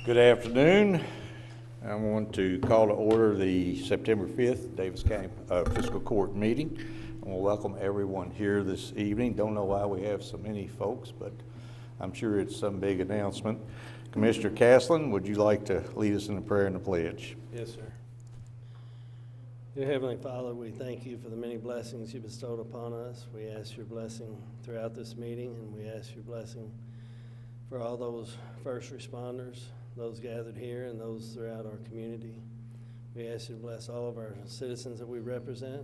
Good afternoon. I want to call to order the September 5th Davis County Fiscal Court meeting. I want to welcome everyone here this evening. Don't know why we have so many folks, but I'm sure it's some big announcement. Commissioner Castlen, would you like to lead us in a prayer and a pledge? Yes, sir. Dear Heavenly Father, we thank you for the many blessings you bestowed upon us. We ask your blessing throughout this meeting, and we ask your blessing for all those first responders, those gathered here, and those throughout our community. We ask you to bless all of our citizens that we represent.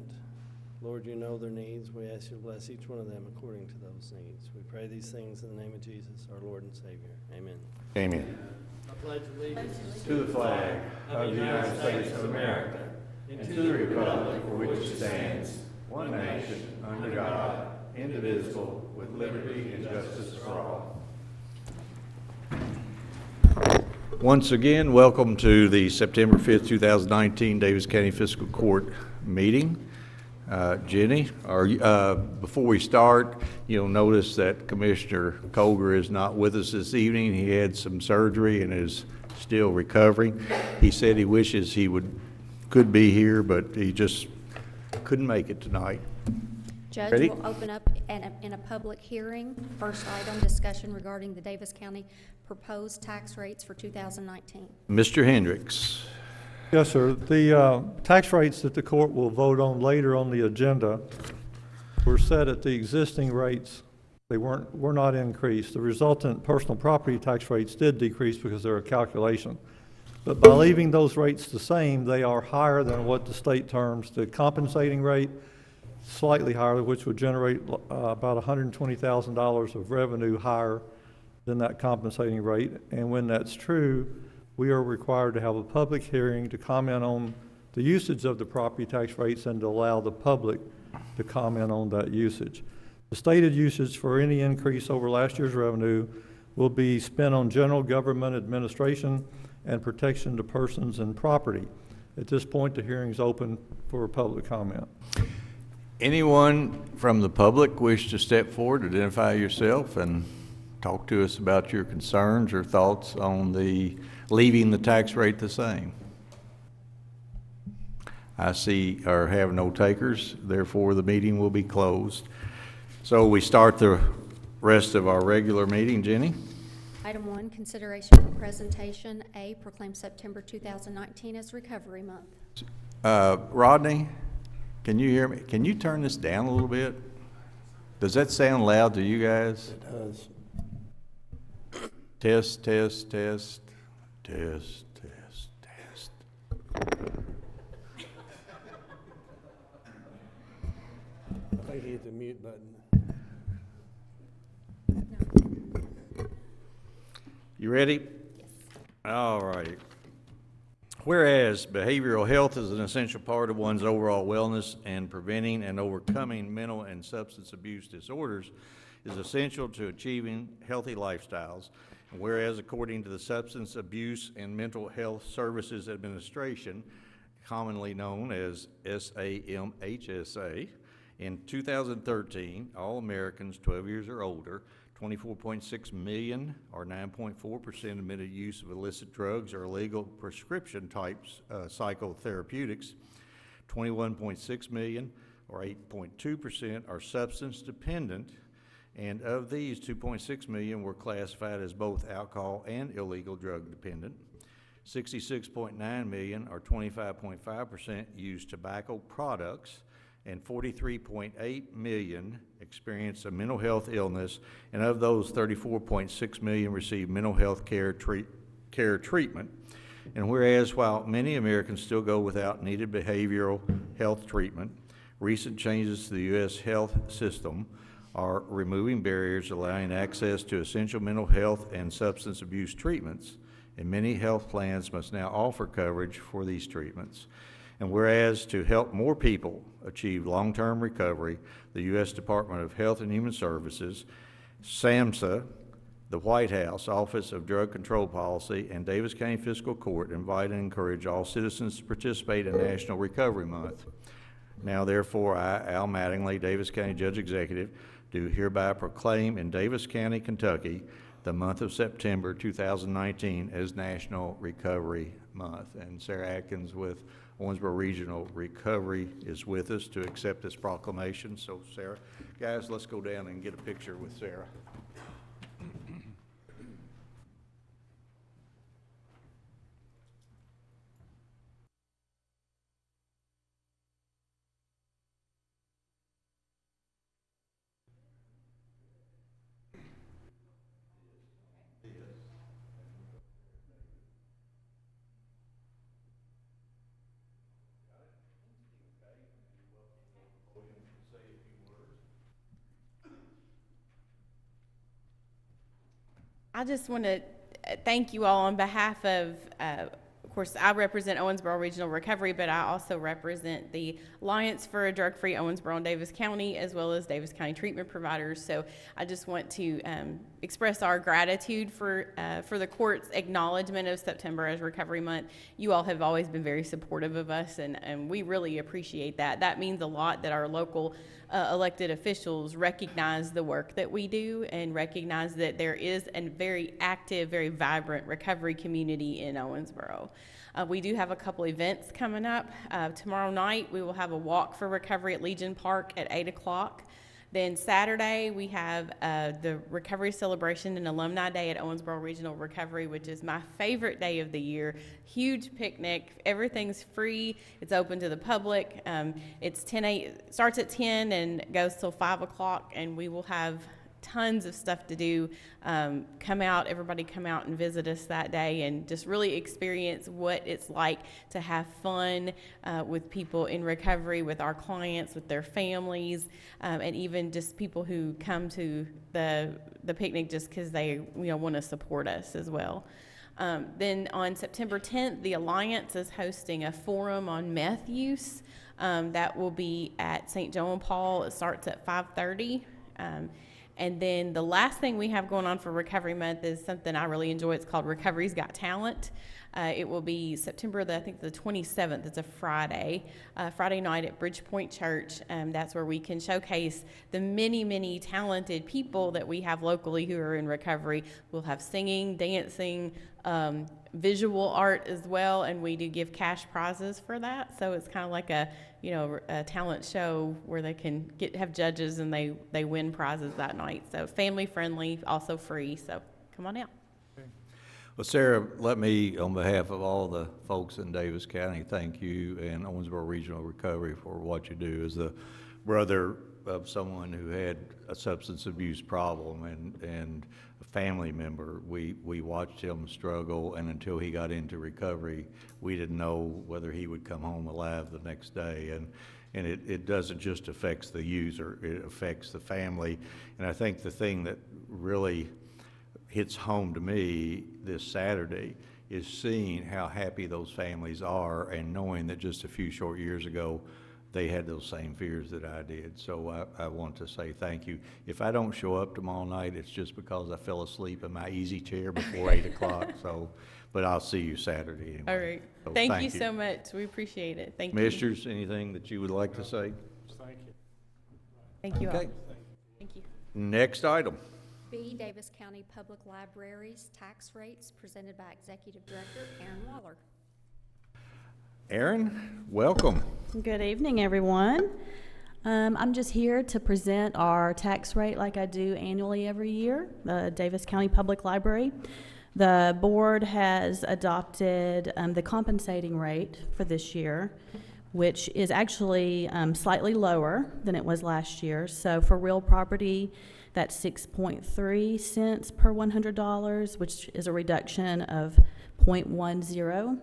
Lord, you know their needs. We ask you to bless each one of them according to those needs. We pray these things in the name of Jesus, our Lord and Savior. Amen. Amen. I pledge allegiance To the flag of the United States of America and to the republic for which it stands, one nation, under God, indivisible, with liberty and justice for all. Once again, welcome to the September 5th, 2019 Davis County Fiscal Court meeting. Jenny, before we start, you'll notice that Commissioner Colger is not with us this evening. He had some surgery and is still recovering. He said he wishes he could be here, but he just couldn't make it tonight. Judge Ready? will open up in a public hearing. First item, discussion regarding the Davis County proposed tax rates for 2019. Mr. Hendricks. Yes, sir. The tax rates that the court will vote on later on the agenda were set at the existing rates. They were not increased. The resultant personal property tax rates did decrease because they're a calculation. But by leaving those rates the same, they are higher than what the state terms. The compensating rate, slightly higher, which would generate about $120,000 of revenue higher than that compensating rate. And when that's true, we are required to have a public hearing to comment on the usage of the property tax rates and to allow the public to comment on that usage. The stated usage for any increase over last year's revenue will be spent on general government administration and protection to persons and property. At this point, the hearing is open for public comment. Anyone from the public wish to step forward, identify yourself, and talk to us about your concerns or thoughts on leaving the tax rate the same? I see or have no takers, therefore the meeting will be closed. So we start the rest of our regular meeting. Jenny? Item 1, consideration for presentation. A, proclaim September 2019 as Recovery Month. Rodney, can you hear me? Can you turn this down a little bit? Does that sound loud to you guys? It does. Test, test, test, test, test, test. I think he hit the mute button. You ready? Yes. All right. Whereas behavioral health is an essential part of one's overall wellness, and preventing and overcoming mental and substance abuse disorders is essential to achieving healthy lifestyles. And whereas according to the Substance Abuse and Mental Health Services Administration, commonly known as SAMHSA, in 2013, all Americans 12 years or older, 24.6 million, or 9.4%, admitted use of illicit drugs or illegal prescription types psychotherapeutics. 21.6 million, or 8.2%, are substance dependent, and of these, 2.6 million were classified as both alcohol and illegal drug dependent. 66.9 million, or 25.5%, use tobacco products, and 43.8 million experienced a mental health illness, and of those, 34.6 million received mental health care treatment. And whereas while many Americans still go without needed behavioral health treatment, recent changes to the U.S. health system are removing barriers, allowing access to essential mental health and substance abuse treatments, and many health plans must now offer coverage for these treatments. And whereas to help more people achieve long-term recovery, the U.S. Department of Health and Human Services, SAMHSA, the White House Office of Drug Control Policy, and Davis County Fiscal Court invite and encourage all citizens to participate in National Recovery Month. Now, therefore, I, Al Mattingly, Davis County Judge Executive, do hereby proclaim in Davis County, Kentucky, the month of September 2019 as National Recovery Month. And Sarah Atkins with Owensboro Regional Recovery is with us to accept this proclamation. So Sarah, guys, let's go down and get a picture with Sarah. I just want to thank you all on behalf of course, I represent Owensboro Regional Recovery, but I also represent the Alliance for a Drug-Free Owensboro and Davis County, as well as Davis County Treatment Providers. So I just want to express our gratitude for the court's acknowledgement of September as Recovery Month. You all have always been very supportive of us, and we really appreciate that. That means a lot that our local elected officials recognize the work that we do and recognize that there is a very active, very vibrant recovery community in Owensboro. We do have a couple events coming up. Tomorrow night we will have a walk for recovery at Legion Park at 8 o'clock. Then Saturday we have the Recovery Celebration and Alumni Day at Owensboro Regional Recovery, which is my favorite day of the year. Huge picnic. Everything's free. It's open to the public. It's starts at 10 and goes till 5 o'clock, and we will have tons of stuff to do. Everybody come out and visit us that day and just really experience what it's like to have fun with people in recovery, with our clients, with their families, and even just people who come to the picnic just because they want to support us as well. Then on September 10th, the Alliance is hosting a forum on meth use. That will be at St. Joe and Paul. It starts at 5:30. And then the last thing we have going on for Recovery Month is something I really enjoy. It's called Recovery's Got Talent. It will be September, the 27th. It's a Friday night at Bridgepoint Church. That's where we can showcase the many, many talented people that we have locally who are in recovery. We'll have singing, dancing, visual art as well, and we do give cash prizes for that. So it's kind of like a talent show where they can have judges and they win prizes that night. So family friendly, also free. So come on out. Well, Sarah, let me, on behalf of all the folks in Davis County, thank you and Owensboro Regional Recovery for what you do. As the brother of someone who had a substance abuse problem and a family member, we watched him struggle, and until he got into recovery, we didn't know whether he would come home alive the next day. And it doesn't just affect the user, it affects the family. And I think the thing that really hits home to me this Saturday is seeing how happy those families are and knowing that just a few short years ago they had those same fears that I did. So I want to say thank you. If I don't show up tomorrow night, it's just because I fell asleep in my easy chair before 8 o'clock. So, but I'll see you Saturday anyway. All right. So thank you so much. We appreciate it. Thank you. Commissioners, anything that you would like to say? Thank you. Thank you all. Okay. Thank you. Next item. B, Davis County Public Libraries tax rates, presented by Executive Director Erin Waller. Erin, welcome. Good evening, everyone. I'm just here to present our tax rate like I do annually every year, the Davis County Public Library. The board has adopted the compensating rate for this year, which is actually slightly lower than it was last year. So for real property, that's 6.3 cents per $100, which is a reduction of 0.10.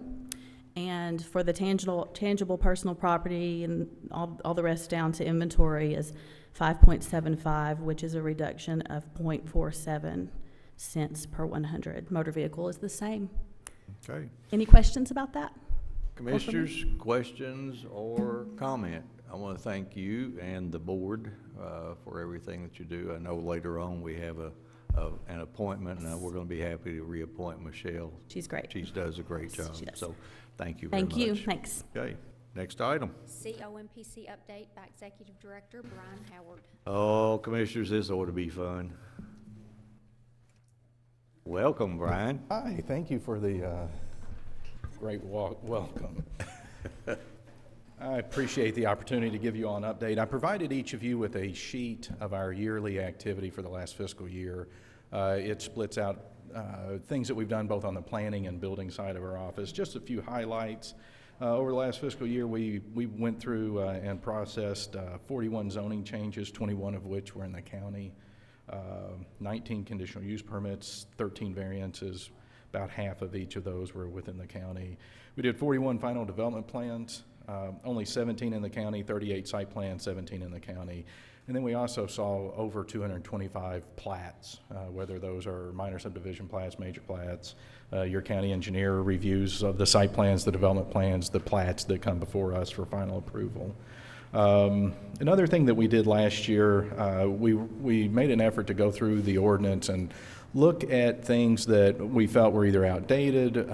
And for the tangible personal property and all the rest down to inventory is 5.75, which is a reduction of 0.47 cents per 100. Motor vehicle is the same. Okay. Any questions about that? Commissioners, questions or comment? I want to thank you and the board for everything that you do. I know later on we have an appointment, and we're going to be happy to reappoint Michelle. She's great. She does a great job. She does. So thank you very much. Thank you. Thanks. Okay, next item. COMPC update by Executive Director Brian Howard. Oh, Commissioners, this ought to be fun. Welcome, Brian. Hi, thank you for the great welcome. I appreciate the opportunity to give you all an update. I provided each of you with a sheet of our yearly activity for the last fiscal year. It splits out things that we've done both on the planning and building side of our office. Just a few highlights. Over the last fiscal year, we went through and processed 41 zoning changes, 21 of which were in the county. 19 conditional use permits, 13 variances, about half of each of those were within the county. We did 41 final development plans, only 17 in the county, 38 site plans, 17 in the county. And then we also saw over 225 plats, whether those are minor subdivision plats, major plats, your county engineer reviews of the site plans, the development plans, the plats that come before us for final approval. Another thing that we did last year, we made an effort to go through the ordinance and look at things that we felt were either outdated,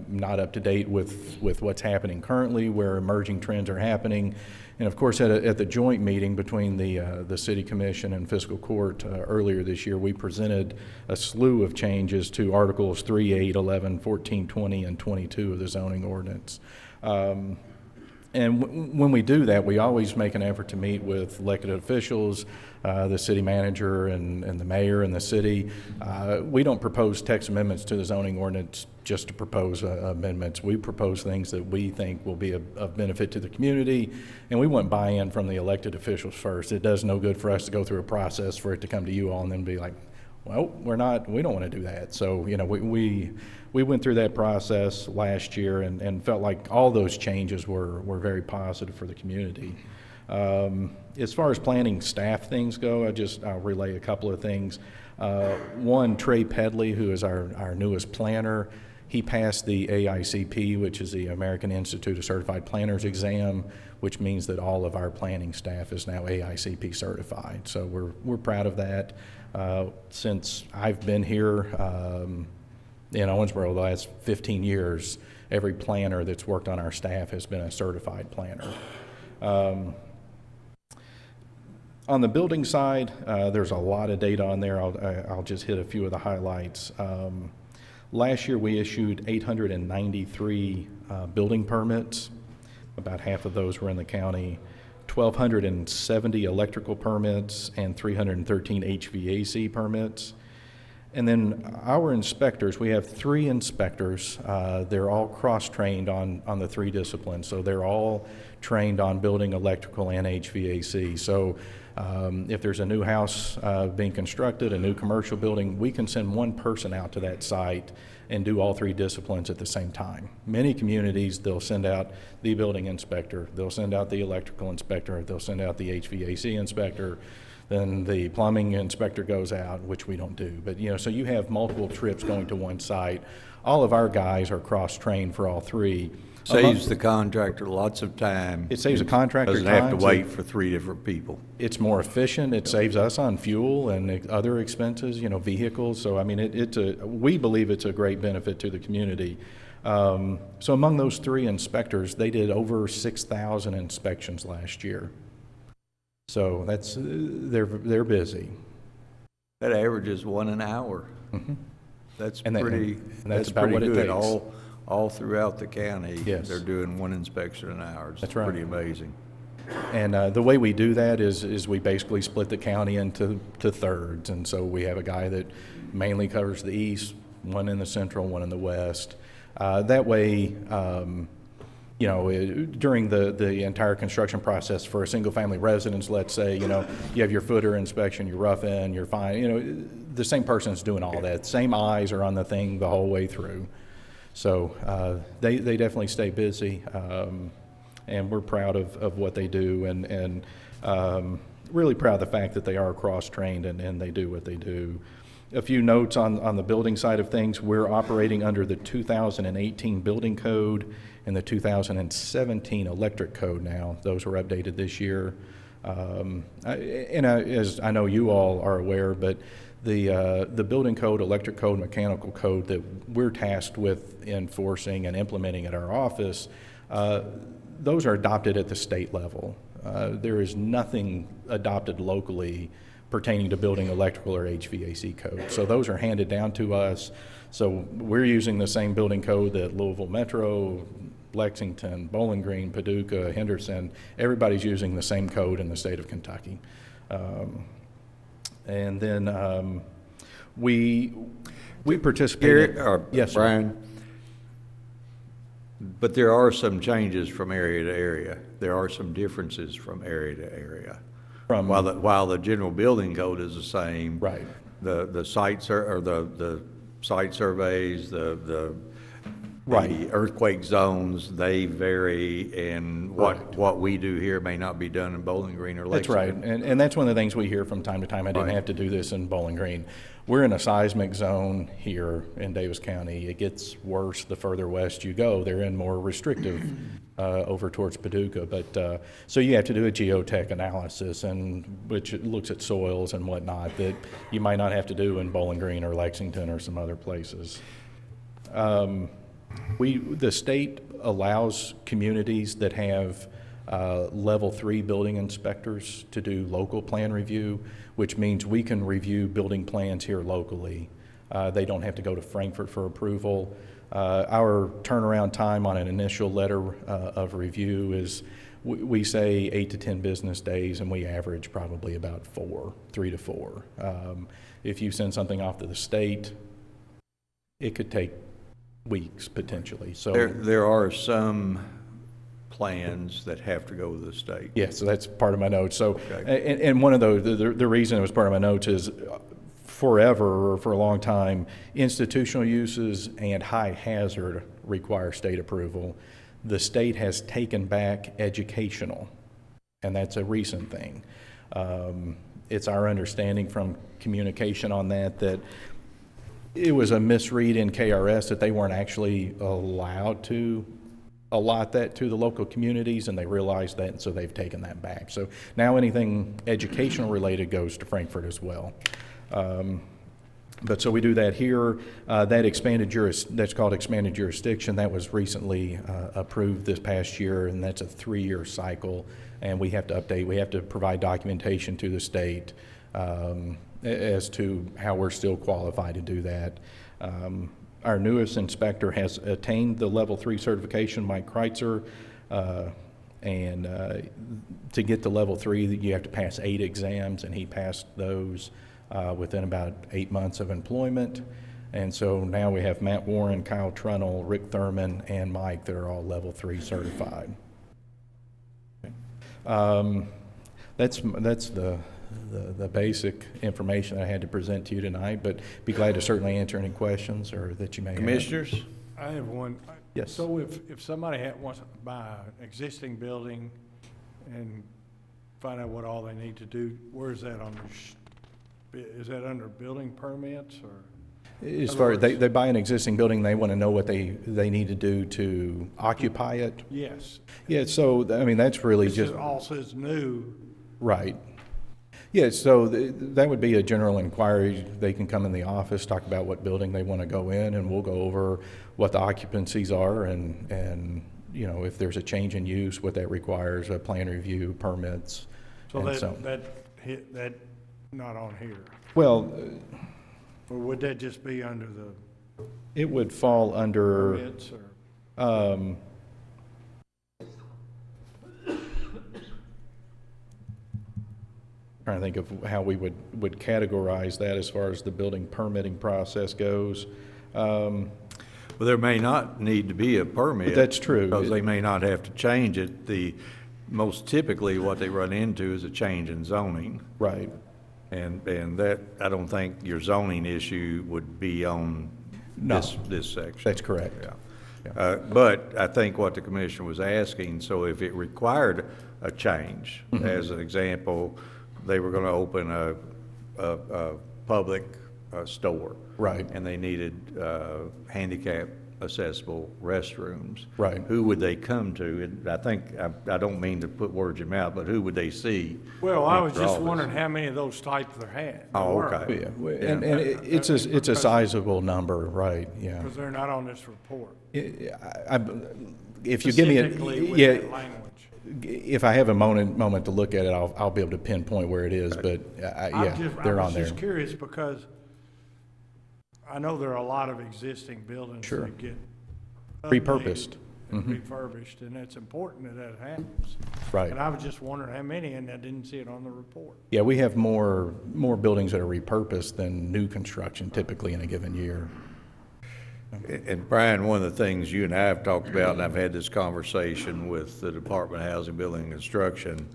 not up to date with what's happening currently, where emerging trends are happening. And of course, at the joint meeting between the City Commission and Fiscal Court earlier this year, we presented a slew of changes to Articles 3, 8, 11, 14, 20, and 22 of the zoning ordinance. And when we do that, we always make an effort to meet with elected officials, the city manager and the mayor and the city. We don't propose text amendments to the zoning ordinance just to propose amendments. We propose things that we think will be of benefit to the community, and we want buy-in from the elected officials first. It does no good for us to go through a process for it to come to you all and then be like, well, we don't want to do that. So, you know, we went through that process last year and felt like all those changes were very positive for the community. As far as planning staff things go, I'll relay a couple of things. One, Trey Pedley, who is our newest planner, he passed the AICP, which is the American Institute of Certified Planners exam, which means that all of our planning staff is now AICP certified. So we're proud of that. Since I've been here in Owensboro the last 15 years, every planner that's worked on our staff has been a certified planner. On the building side, there's a lot of data on there. I'll just hit a few of the highlights. Last year we issued 893 building permits. About half of those were in the county. 1,270 electrical permits and 313 HVAC permits. And then our inspectors, we have 3 inspectors. They're all cross-trained on the 3 disciplines. So they're all trained on building electrical and HVAC. So if there's a new house being constructed, a new commercial building, we can send one person out to that site and do all 3 disciplines at the same time. Many communities, they'll send out the building inspector, they'll send out the electrical inspector, they'll send out the HVAC inspector, then the plumbing inspector goes out, which we don't do. But, you know, so you have multiple trips going to one site. All of our guys are cross-trained for all 3. Saves the contractor lots of time. It saves a contractor time. Doesn't have to wait for 3 different people. It's more efficient. It saves us on fuel and other expenses, you know, vehicles. So, I mean, we believe it's a great benefit to the community. So among those 3 inspectors, they did over 6,000 inspections last year. So they're busy. That averages 1 an hour. Mm-hmm. That's And pretty that's about what it good. takes. All throughout the county, Yes. they're doing 1 inspection an hour. It's That's right. pretty amazing. And the way we do that is we basically split the county into thirds. And so we have a guy that mainly covers the east, 1 in the central, 1 in the west. That way, you know, during the entire construction process for a single-family residence, let's say, you know, you have your footer inspection, your rough end, your fine, you know, the same person's doing all that. Same eyes are on the thing the whole way through. So they definitely stay busy, and we're proud of what they do, and really proud of the fact that they are cross-trained and they do what they do. A few notes on the building side of things. We're operating under the 2018 building code and the 2017 electric code now. Those were updated this year. As I know you all are aware, but the building code, electric code, mechanical code that we're tasked with enforcing and implementing at our office, those are adopted at the state level. There is nothing adopted locally pertaining to building electrical or HVAC code. So those are handed down to us. So we're using the same building code that Louisville Metro, Lexington, Bowling Green, Paducah, Henderson, everybody's using the same code in the state of Kentucky. And then we participated. Gary, Yes, sir. Brian, but there are some changes from area to area. There are some differences from area to area. From While the general building code is the same. Right. The sites or the site surveys, the Right. earthquake zones, they vary, and Right. what we do here may not be done in Bowling Green or That's Lexington. right, and that's one of the things we hear from time to time. I didn't Right. have to do this in Bowling Green. We're in a seismic zone here in Davis County. It gets worse the further west you go. They're in more restrictive over towards Paducah. But so you have to do a geotech analysis, and which looks at soils and whatnot that you might not have to do in Bowling Green or Lexington or some other places. The state allows communities that have level 3 building inspectors to do local plan review, which means we can review building plans here locally. They don't have to go to Frankfurt for approval. Our turnaround time on an initial letter of review is, we say 8 to 10 business days, and we average probably about 3 to 4. If you send something off to the state, it could take weeks potentially. So There are some plans that have to go to the state. yeah, so that's part of my notes. So, Okay. and one of those, the reason it was part of my notes is forever, or for a long time, institutional uses and high hazard require state approval. The state has taken back educational, and that's a recent thing. It's our understanding from communication on that it was a misread in KRS that they weren't actually allowed to allot that to the local communities, and they realized that, and so they've taken that back. So now anything educational related goes to Frankfurt as well. But so we do that here. That's called expanded jurisdiction. That was recently approved this past year, and that's a 3-year cycle. And we have to update. We have to provide documentation to the state as to how we're still qualified to do that. Our newest inspector has attained the level 3 certification, Mike Kreitzer, and to get to level 3, you have to pass 8 exams, and he passed those within about 8 months of employment. And so now we have Matt Warren, Kyle Trunnell, Rick Thurman, and Mike that are all level 3 certified. That's the basic information I had to present to you tonight, but be glad to certainly answer any questions or that you may have. Commissioners? I have one. Yes. So if somebody wants to buy an existing building and find out what all they need to do, where is that under? Is that under building permits or? As far as they buy an existing building, they want to know what they need to do to occupy it. Yes. Yeah, so I mean that's really This just all says new. right. Yeah, so that would be a general inquiry. They can come in the office, talk about what building they want to go in, and we'll go over what the occupancies are and you know, if there's a change in use, what that requires, a plan review, permits. So and that not on here. Well, Or would that just be under the it would fall under, permits or? trying to think of how we would categorize that as far as the building permitting process goes. Well, there may not need to be a permit. That's true. Because they may not have to change it. Most typically, what they run into is a change in zoning. Right. And that, I don't think your zoning issue would be on No. this section. That's correct. Yeah. But I think what the commissioner was asking, so if it required a change, as an example, they were gonna open a public store. Right. And they needed handicap accessible restrooms. Right. Who would they come to? And I think, I don't mean to put words in your mouth, but who would they see? Well, I at was their just office? wondering how many of those types there had. Oh, okay. Yeah, and it's a sizable number, right, yeah. Because they're not on this report. If you give me Specifically with yeah, that language. If I have a moment to look at it, I'll be able to pinpoint where it is, but yeah, they're I on was there. just curious because I know there are a lot of existing buildings Sure. that get Repurposed. updated and refurbished, and it's important that happens. Right. And I was just wondering how many, and I didn't see it on the report. Yeah, we have more buildings that are repurposed than new construction typically in a given year. And Brian, one of the things you and I have talked about, and I've had this conversation with the Department of Housing, Building, and Construction,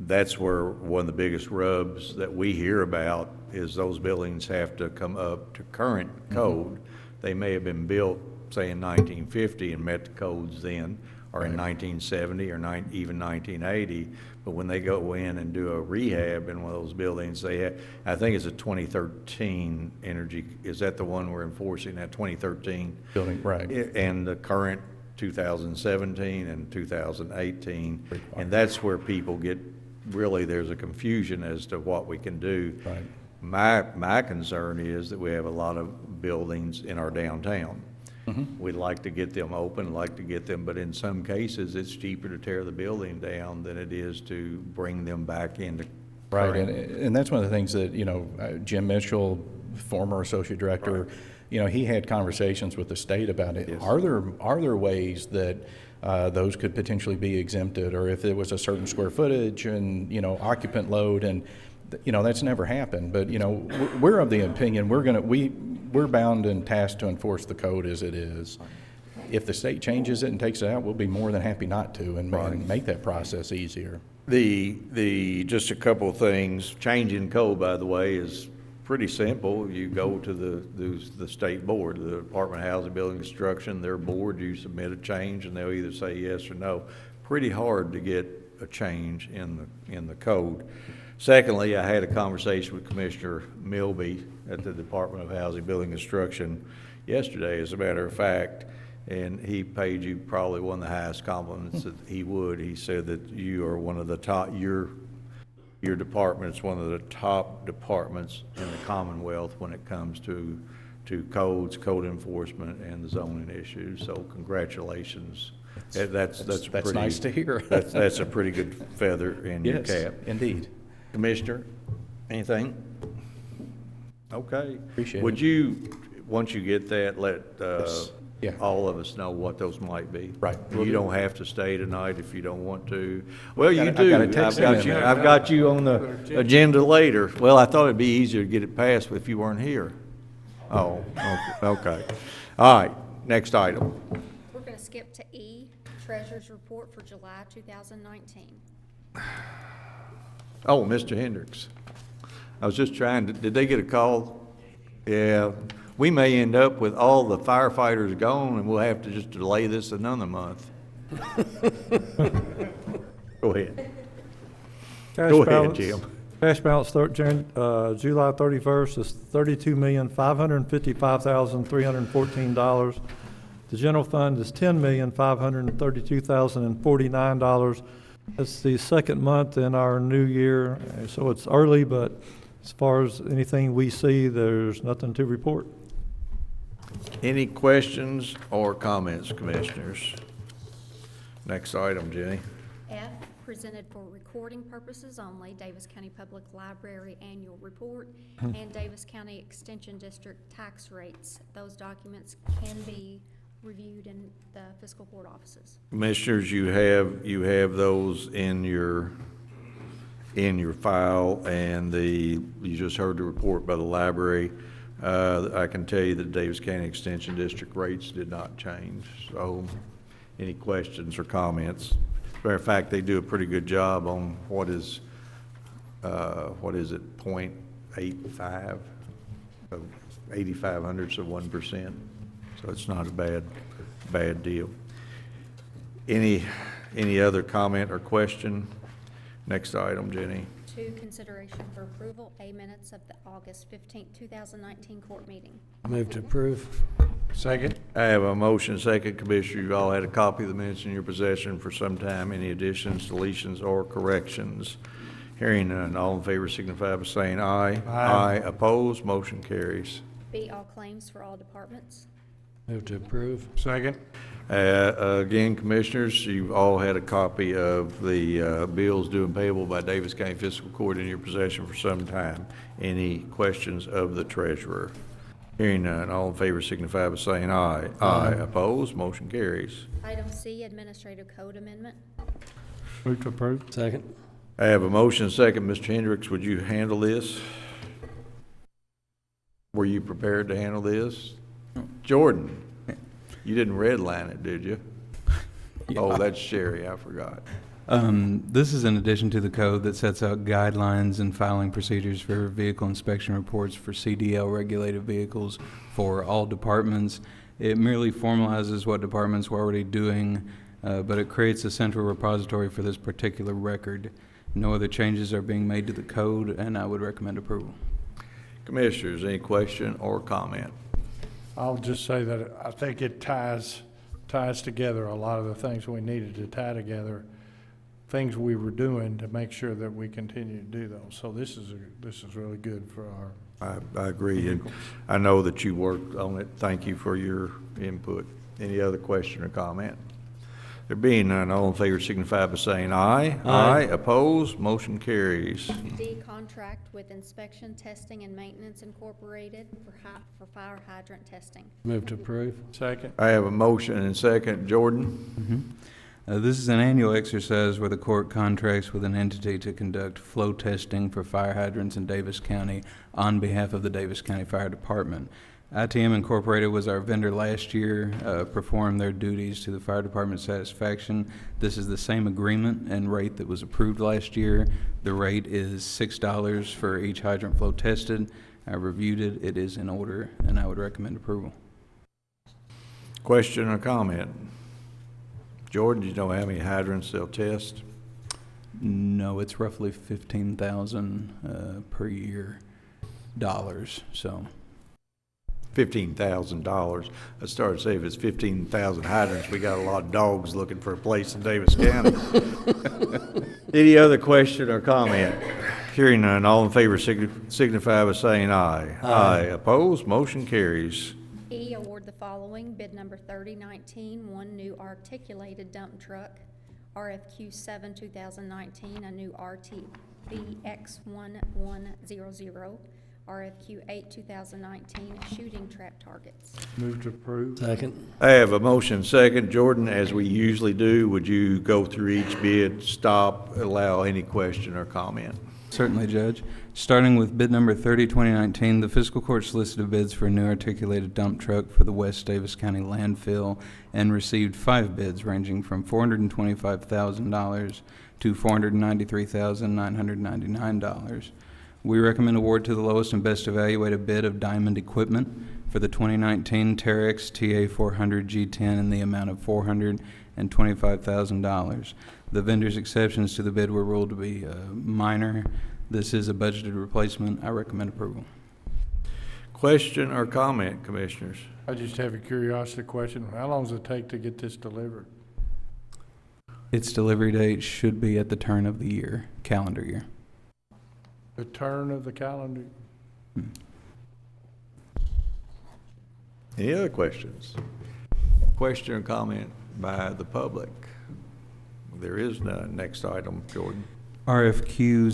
that's where one of the biggest rubs that we hear about is those buildings have to come up to current code. They may have been built, say, in 1950 and met the codes then, or in 1970 or even 1980, but when they go in and do a rehab in one of those buildings, they have, I think it's a 2013 energy, is that the one we're enforcing, that 2013? Building, right. And the current 2017 and 2018, and that's where people get, really, there's a confusion as to what we can do. Right. My concern is that we have a lot of buildings in our downtown. We'd like to get them open, like to get them, but in some cases, it's cheaper to tear the building down than it is to bring them back into. Right, current. and that's one of the things that, Jim Mitchell, former associate director, he had conversations with the state about it. Yes. Are there ways that those could potentially be exempted, or if it was a certain square footage and, occupant load, and, that's never happened. But, we're of the opinion, we're bound and tasked to enforce the code as it is. If the state changes it and takes it out, we'll be more than happy not to and make that process easier. Just a couple of things. Changing code, by the way, is pretty simple. You go to the state board, the Department of Housing, Building, and Construction, their board, you submit a change, and they'll either say yes or no. Pretty hard to get a change in the code. Secondly, I had a conversation with Commissioner Milby at the Department of Housing, Building, and Construction yesterday, as a matter of fact, and he paid you probably one of the highest compliments that he would. He said that you are one of the top, your department is one of the top departments in the Commonwealth when it comes to codes, code enforcement, and the zoning issues. So congratulations. That's pretty, nice to hear. that's a pretty good feather in your Yes, cap. indeed. Commissioner, anything? Okay. Appreciate it. Would you, once you get that, let Yes. Yeah. all of us know what those might be? Right. Will You do. don't have to stay tonight if you don't want to. Well, you I've do. got a text in. I've got you on the agenda later. Well, I thought it'd be easier to get it passed if you weren't here. Oh, okay. All right, next item. We're going to skip to E, Treasurer's Report for July 2019. Oh, Mr. Hendricks. I was just trying to, did they get a call? Yeah, we may end up with all the firefighters gone and we'll have to just delay this another month. Go ahead. Cash Go ahead, balance- Jim. Cash balance July 31st is $32,555,314. The general fund is $10,532,049. It's the second month in our new year, so it's early, but as far as anything we see, there's nothing to report. Any questions or comments, commissioners? Next item, Jenny. F, presented for recording purposes only, Davis County Public Library Annual Report and Davis County Extension District tax rates. Those documents can be reviewed in the fiscal court offices. Commissioners, you have those in your file, and you just heard the report by the library. I can tell you that Davis County Extension District rates did not change. So any questions or comments? As a matter of fact, they do a pretty good job on what is it, 0.85, 0.85 of 1%. So it's not a bad deal. Any other comment or question? Next item, Jenny. 2, consideration for approval, A, minutes of the August 15th, 2019 court meeting. Move to approve. Second? I have a motion, second. Commissioner, you've all had a copy of the minutes in your possession for some time. Any additions, deletions, or corrections? Hearing none, all in favor signify by saying aye. Aye. Opposed, motion carries. B, all claims for all departments. Move to approve. Second? Again, Commissioners, you've all had a copy of the bills due and payable by Davis County Fiscal Court in your possession for some time. Any questions of the treasurer? Hearing none, all in favor signify by saying aye. Aye. Opposed? Motion carries. Item C, Administrative Code Amendment. Move to approve. Second. I have a motion and second. Mr. Hendricks, would you handle this? Were you prepared to handle this? Jordan, you didn't redline it, did you? Yeah. Oh, that's Sherry, I forgot. This is in addition to the code that sets out guidelines and filing procedures for vehicle inspection reports for CDL regulated vehicles for all departments. It merely formalizes what departments were already doing, but it creates a central repository for this particular record. No other changes are being made to the code, and I would recommend approval. Commissioners, any question or comment? I'll just say that I think it ties together a lot of the things we needed to tie together, things we were doing to make sure that we continue to do those. So this is really good for our. I agree, and I know that you worked on it. Thank you for your input. Any other question or comment? There being none, all in favor signify by saying aye. Aye. Opposed? Motion carries. D, contract with Inspection, Testing, and Maintenance Incorporated for fire hydrant testing. Move to approve. Second. I have a motion and second. Jordan? This is an annual exercise where the court contracts with an entity to conduct flow testing for fire hydrants in Davis County on behalf of the Davis County Fire Department. ITM Incorporated was our vendor last year, performed their duties to the fire department's satisfaction. This is the same agreement and rate that was approved last year. The rate is $6 for each hydrant flow tested. I reviewed it. It is in order, and I would recommend approval. Question or comment? Jordan, do you know how many hydrants they'll test? No, it's roughly $15,000 per year dollars. So. $15,000. I started to say if it's 15,000 hydrants, we got a lot of dogs looking for a place in Davis County. Any other question or comment? Hearing none, all in favor signify by saying aye. Aye. Opposed? Motion carries. E, award the following. Bid number 3019, one new articulated dump truck. RFQ 7, 2019, a new RTV X1100. RFQ 8, 2019, shooting trap targets. Move to approve. Second. I have a motion second. Jordan, as we usually do, would you go through each bid, stop, allow any question or comment? Certainly, Judge. Starting with bid number 30, 2019, the fiscal court solicited bids for a new articulated dump truck for the West Davis County landfill and received 5 bids ranging from $425,000 to $493,999. We recommend award to the lowest and best evaluated bid of Diamond Equipment for the 2019 Terex TA400 G10 in the amount of $425,000. The vendor's exceptions to the bid were ruled to be minor. This is a budgeted replacement. I recommend approval. Question or comment, Commissioners? I just have a curiosity question. How long does it take to get this delivered? Its delivery date should be at the turn of the year, calendar year. The turn of the calendar? Any other questions? Question or comment by the public? There is none. Next item, Jordan. RFQ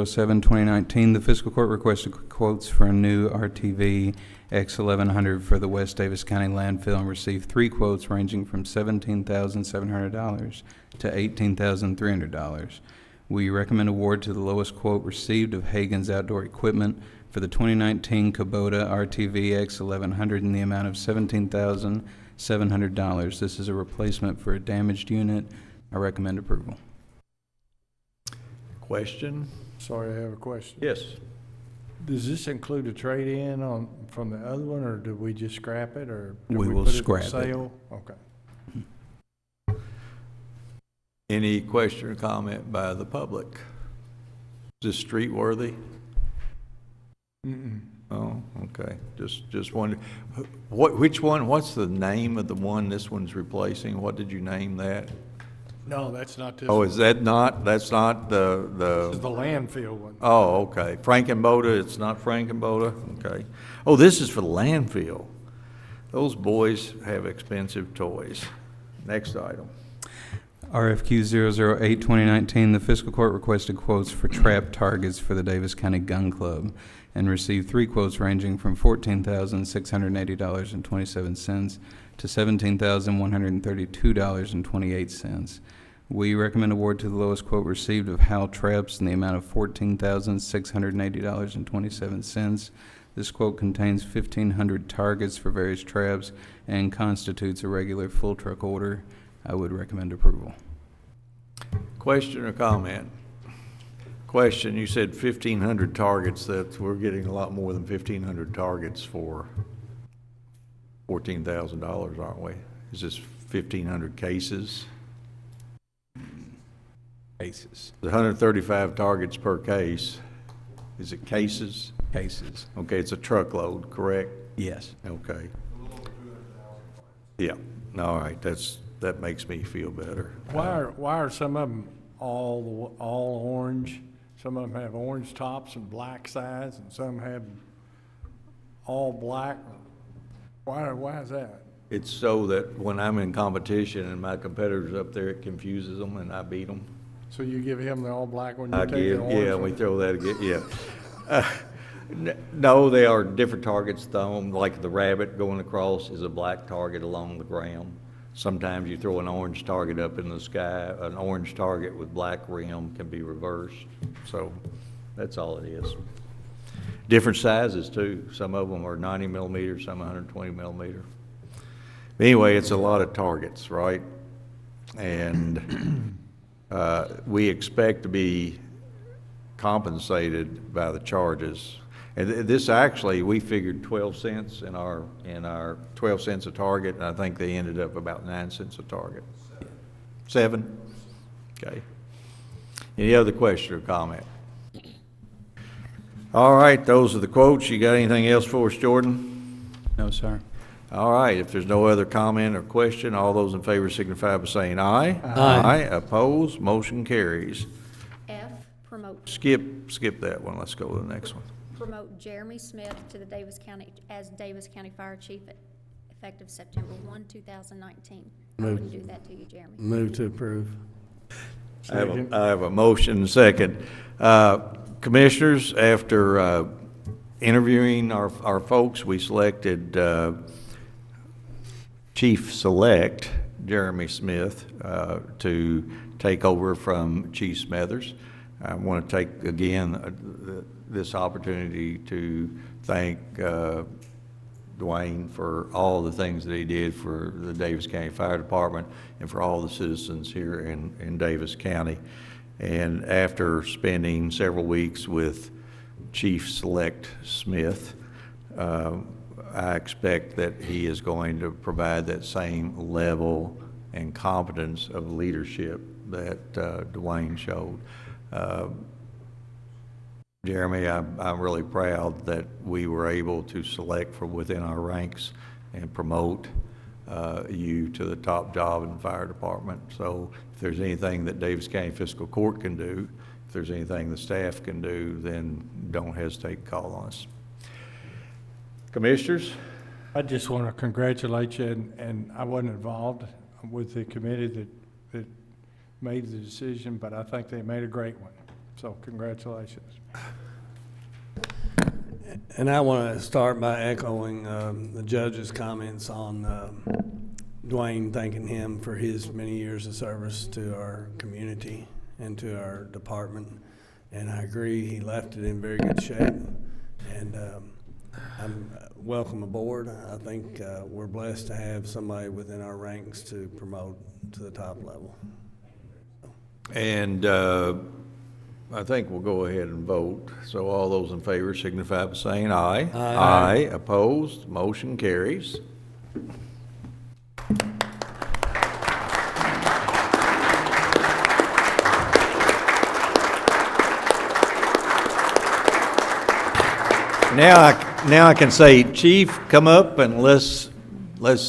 007, 2019, the fiscal court requested quotes for a new RTV X1100 for the West Davis County landfill and received 3 quotes ranging from $17,700 to $18,300. We recommend award to the lowest quote received of Hagen's Outdoor Equipment for the 2019 Kubota RTV X1100 in the amount of $17,700. This is a replacement for a damaged unit. I recommend approval. Question? Sorry, I have a question. Yes. Does this include a trade-in from the other one, or did we just scrap it, or did We will put scrap it it. for sale? Okay. Any question or comment by the public? Is this street worthy? Oh, okay. Just wonder, which one, what's the name of the one this one's replacing? What did you name that? No, that's not this. Oh, one. is that not, that's not This is the, the landfill one. oh, okay. Frankenboda, it's not Frankenboda? Okay. Oh, this is for the landfill. Those boys have expensive toys. Next item. RFQ 008, 2019, the fiscal court requested quotes for trap targets for the Davis County Gun Club and received 3 quotes ranging from $14,680.27 to $17,132.28. We recommend award to the lowest quote received of Hal Traps in the amount of $14,680.27. This quote contains 1,500 targets for various traps and constitutes a regular full truck order. I would recommend approval. Question or comment? Question, you said 1,500 targets. We're getting a lot more than 1,500 targets for $14,000, aren't we? Is this 1,500 cases? Cases. The 135 targets per case. Is it cases? Cases. Okay, it's a truckload, correct? Yes. Okay. Yeah, all right, that makes me feel better. Why are some of them all orange? Some of them have orange tops and black sides, and some have all black. Why is that? It's so that when I'm in competition and my competitors up there, it confuses them and I beat them. So you give him the all black one, you I take the give, orange yeah, one? we throw that again, yeah. No, they are different targets, though, like the rabbit going across is a black target along the ground. Sometimes you throw an orange target up in the sky, an orange target with black rim can be reversed, so that's all it is. Different sizes too, some of them are 90 millimeter, some 120 millimeter. Anyway, it's a lot of targets, right? And we expect to be compensated by the charges. And this actually, we figured 12 cents in our 12 cents a target, and I think they ended up about 9 cents a target. 7? Okay. Any other question or comment? All right, those are the quotes. You got anything else for us, Jordan? No, sir. All right, if there's no other comment or question, all those in favor signify by saying aye. Aye. Opposed, motion carries. F, promote Skip that one, let's go to the next one. promote Jeremy Smith to the Davis County, as Davis County Fire Chief effective September 1, 2019. I wouldn't do that to you, Jeremy. Move to approve. I have a motion and second. Commissioners, after interviewing our folks, we selected Chief Select Jeremy Smith to take over from Chief Smethers. I want to take, again, this opportunity to thank Dwayne for all the things that he did for the Davis County Fire Department and for all the citizens here in Davis County. And after spending several weeks with Chief Select Smith, I expect that he is going to provide that same level and competence of leadership that Dwayne showed. Jeremy, I'm really proud that we were able to select from within our ranks and promote you to the top job in the fire department. So if there's anything that Davis County Fiscal Court can do, if there's anything the staff can do, then don't hesitate to call on us. Commissioners? I just want to congratulate you, and I wasn't involved with the committee that made the decision, but I think they made a great one. So congratulations. And I want to start by echoing the judge's comments on Dwayne, thanking him for his many years of service to our community and to our department. And I agree, he left it in very good shape. And I'm welcome aboard. I think we're blessed to have somebody within our ranks to promote to the top level. And I think we'll go ahead and vote. So all those in favor signify by saying aye. Aye. Aye. Opposed, motion carries. Now I can say, Chief, come up and let's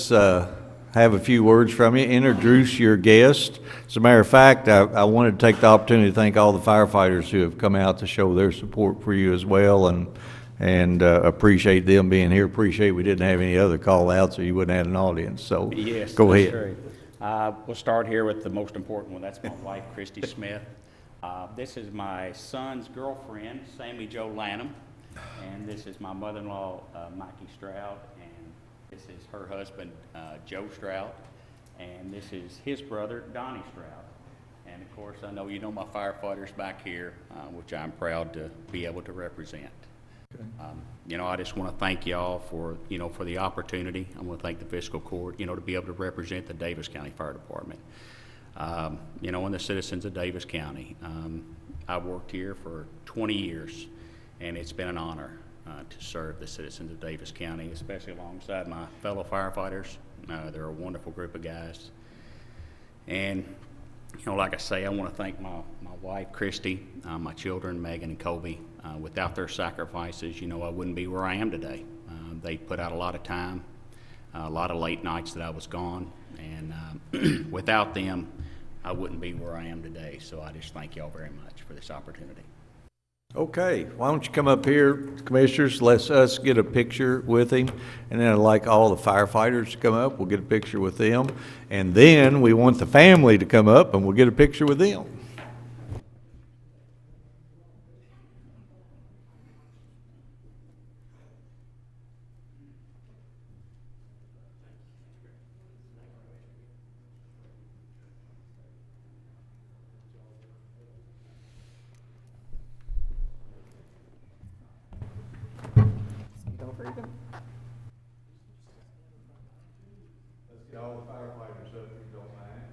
have a few words from you. Introduce your guest. As a matter of fact, I wanted to take the opportunity to thank all the firefighters who have come out to show their support for you as well, and appreciate them being here. Appreciate we didn't have any other call outs, or you wouldn't have an audience. So Yes, go that's ahead. right. We'll start here with the most important one. That's my wife, Christy Smith. This is my son's girlfriend, Sammy Jo Lanham, and this is my mother-in-law, Mikey Stroud, and this is her husband, Joe Stroud, and this is his brother, Donnie Stroud. And of course, I know you know my firefighters back here, which I'm proud to be able to represent. You know, I just want to thank y'all for, you know, for the opportunity. I want to thank the fiscal court, you know, to be able to represent the Davis County Fire Department. You know, and the citizens of Davis County. I've worked here for 20 years, and it's been an honor to serve the citizens of Davis County, especially alongside my fellow firefighters. They're a wonderful group of guys. And, you know, like I say, I want to thank my wife, Christy, my children, Megan and Colby. Without their sacrifices, you know, I wouldn't be where I am today. They put out a lot of time, a lot of late nights that I was gone, and without them, I wouldn't be where I am today. So I just thank y'all very much for this opportunity. Okay, why don't you come up here, commissioners, let us get a picture with him, and then I'd like all the firefighters to come up, we'll get a picture with them, and then we want the family to come up and we'll get a picture with them. Let's get all the firefighters up if you don't mind.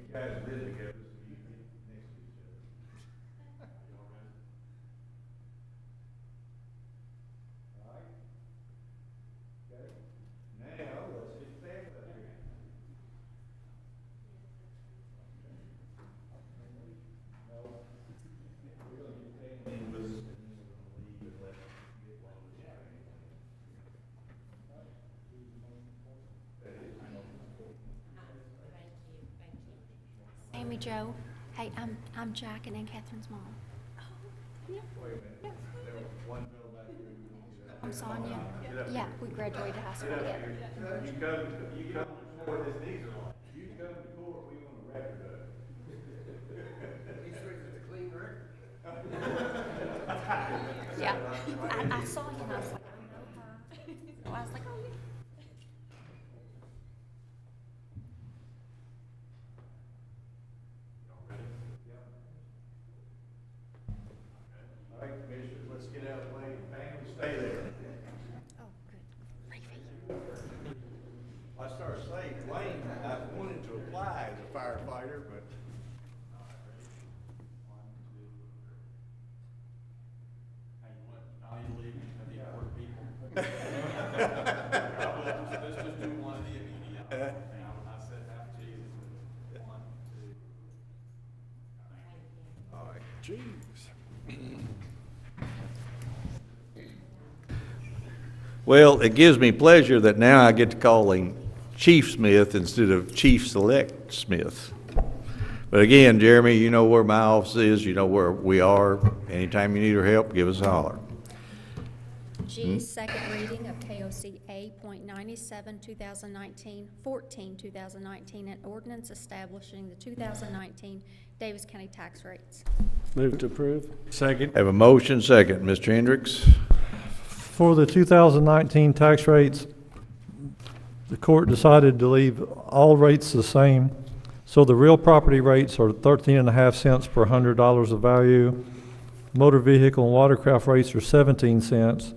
You guys live together, so you can get next to each other. All right? Okay. Now, let's get back up here. No. We're gonna get back in with us, and then we're gonna leave and let you get one with you. Sammy Jo, hey, I'm Jack and Aunt Catherine's mom. Wait a minute. There was one girl back here who wanted to. I'm Sonia. Yeah, we graduated high school together. You come to court, his knees are on. You come to court, we want a record of it. He's ready to clean record. Yeah, I saw you and I was like, I know her. So I was like, oh, yeah. All right, commissioners, let's get out of the way. Family, stay there. Oh, good. I started saying, Wayne, I wanted to apply as a firefighter, but. Let's just do one of the immediate. I said half Jesus. 1, 2. All right. Jeez. Well, it gives me pleasure that now I get to call him Chief Smith instead of Chief Select Smith. But again, Jeremy, you know where my office is, you know where we are. Anytime you need our help, give us a holler. G, second reading of KOC A.97, 2019, 14, 2019, an ordinance establishing the 2019 Davis County tax rates. Move to approve. Second. Have a motion second. Mr. Hendricks? For the 2019 tax rates, the court decided to leave all rates the same. So the real property rates are 13.5 cents per $100 of value. Motor vehicle and watercraft rates are 17 cents.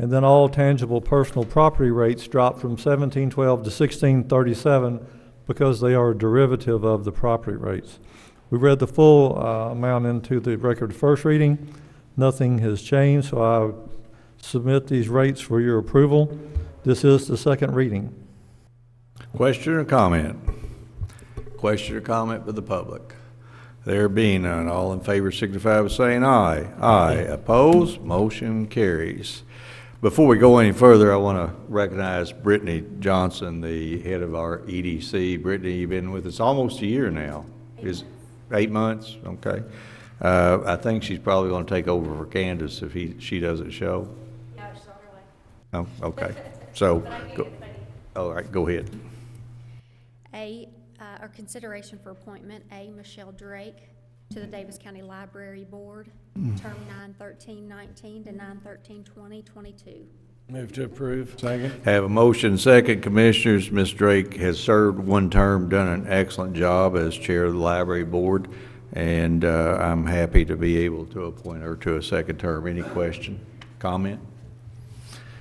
And then all tangible personal property rates drop from 17.12 to 16.37 because they are a derivative of the property rates. We read the full amount into the record first reading. Nothing has changed, so I submit these rates for your approval. This is the second reading. Question or comment? Question or comment for the public? There being none, all in favor signify by saying aye. Aye. Opposed? Motion carries. Before we go any further, I want to recognize Brittany Johnson, the head of our EDC. Brittany, you've been with us almost a year now. Is 8 months? Okay. I think she's probably going to take over for Candance if she doesn't show. No, she's on her way. Oh, okay. So, But I can go, get ready. all right, go ahead. Or consideration for appointment, A, Michelle Drake to the Davis County Library Board, term 9/13/19 to 9/13/2022. Move to approve. Second? Have a motion second. Commissioners, Ms. Drake has served one term, done an excellent job as chair of the library board, and I'm happy to be able to appoint her to a second term. Any question, comment?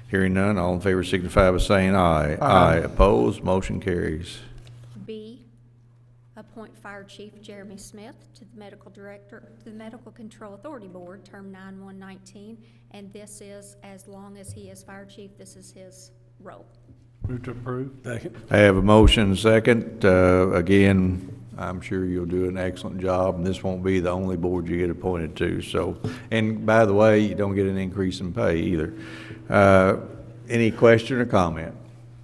Hearing none, all in favor signify by saying aye. Aye. Opposed? Motion carries. B, appoint Fire Chief Jeremy Smith to the Medical Control Authority Board, term 9/1/19, and this is, as long as he is Fire Chief, this is his role. Move to approve? Second. I have a motion second. Again, I'm sure you'll do an excellent job, and this won't be the only board you get appointed to. So, and by the way, you don't get an increase in pay either. Any question or comment?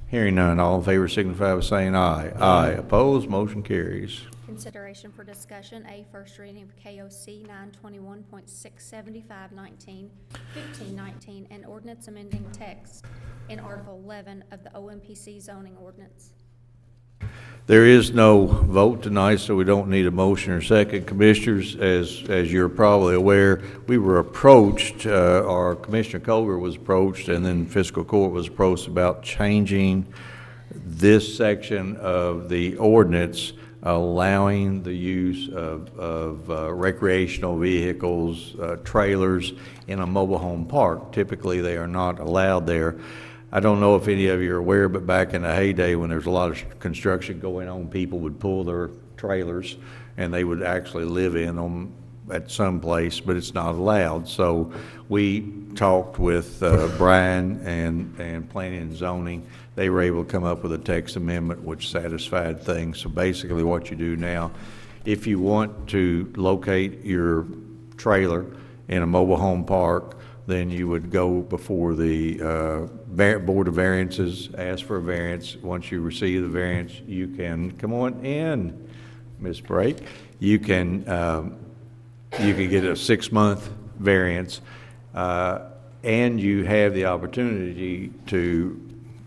Hearing none, all in favor signify by saying aye. Aye. Opposed? Motion carries. Consideration for discussion, A, first reading of KOC 921.67519, 1519, and ordinance amending text in Article 11 of the OMPC zoning ordinance. There is no vote tonight, so we don't need a motion or second. Commissioners, as you're probably aware, we were approached, or Commissioner Colbert was approached, and then Fiscal Court was approached about changing this section of the ordinance, allowing the use of recreational vehicles, trailers in a mobile home park. Typically, they are not allowed there. I don't know if any of you are aware, but back in the heyday when there's a lot of construction going on, people would pull their trailers and they would actually live in them at some place, but it's not allowed. So we talked with Brian and Planning and Zoning. They were able to come up with a text amendment which satisfied things. So basically what you do now, if you want to locate your trailer in a mobile home park, then you would go before the Board of Variances, ask for a variance. Once you receive the variance, you can, come on in, Ms. Brake, you can get a 6-month variance, and you have the opportunity to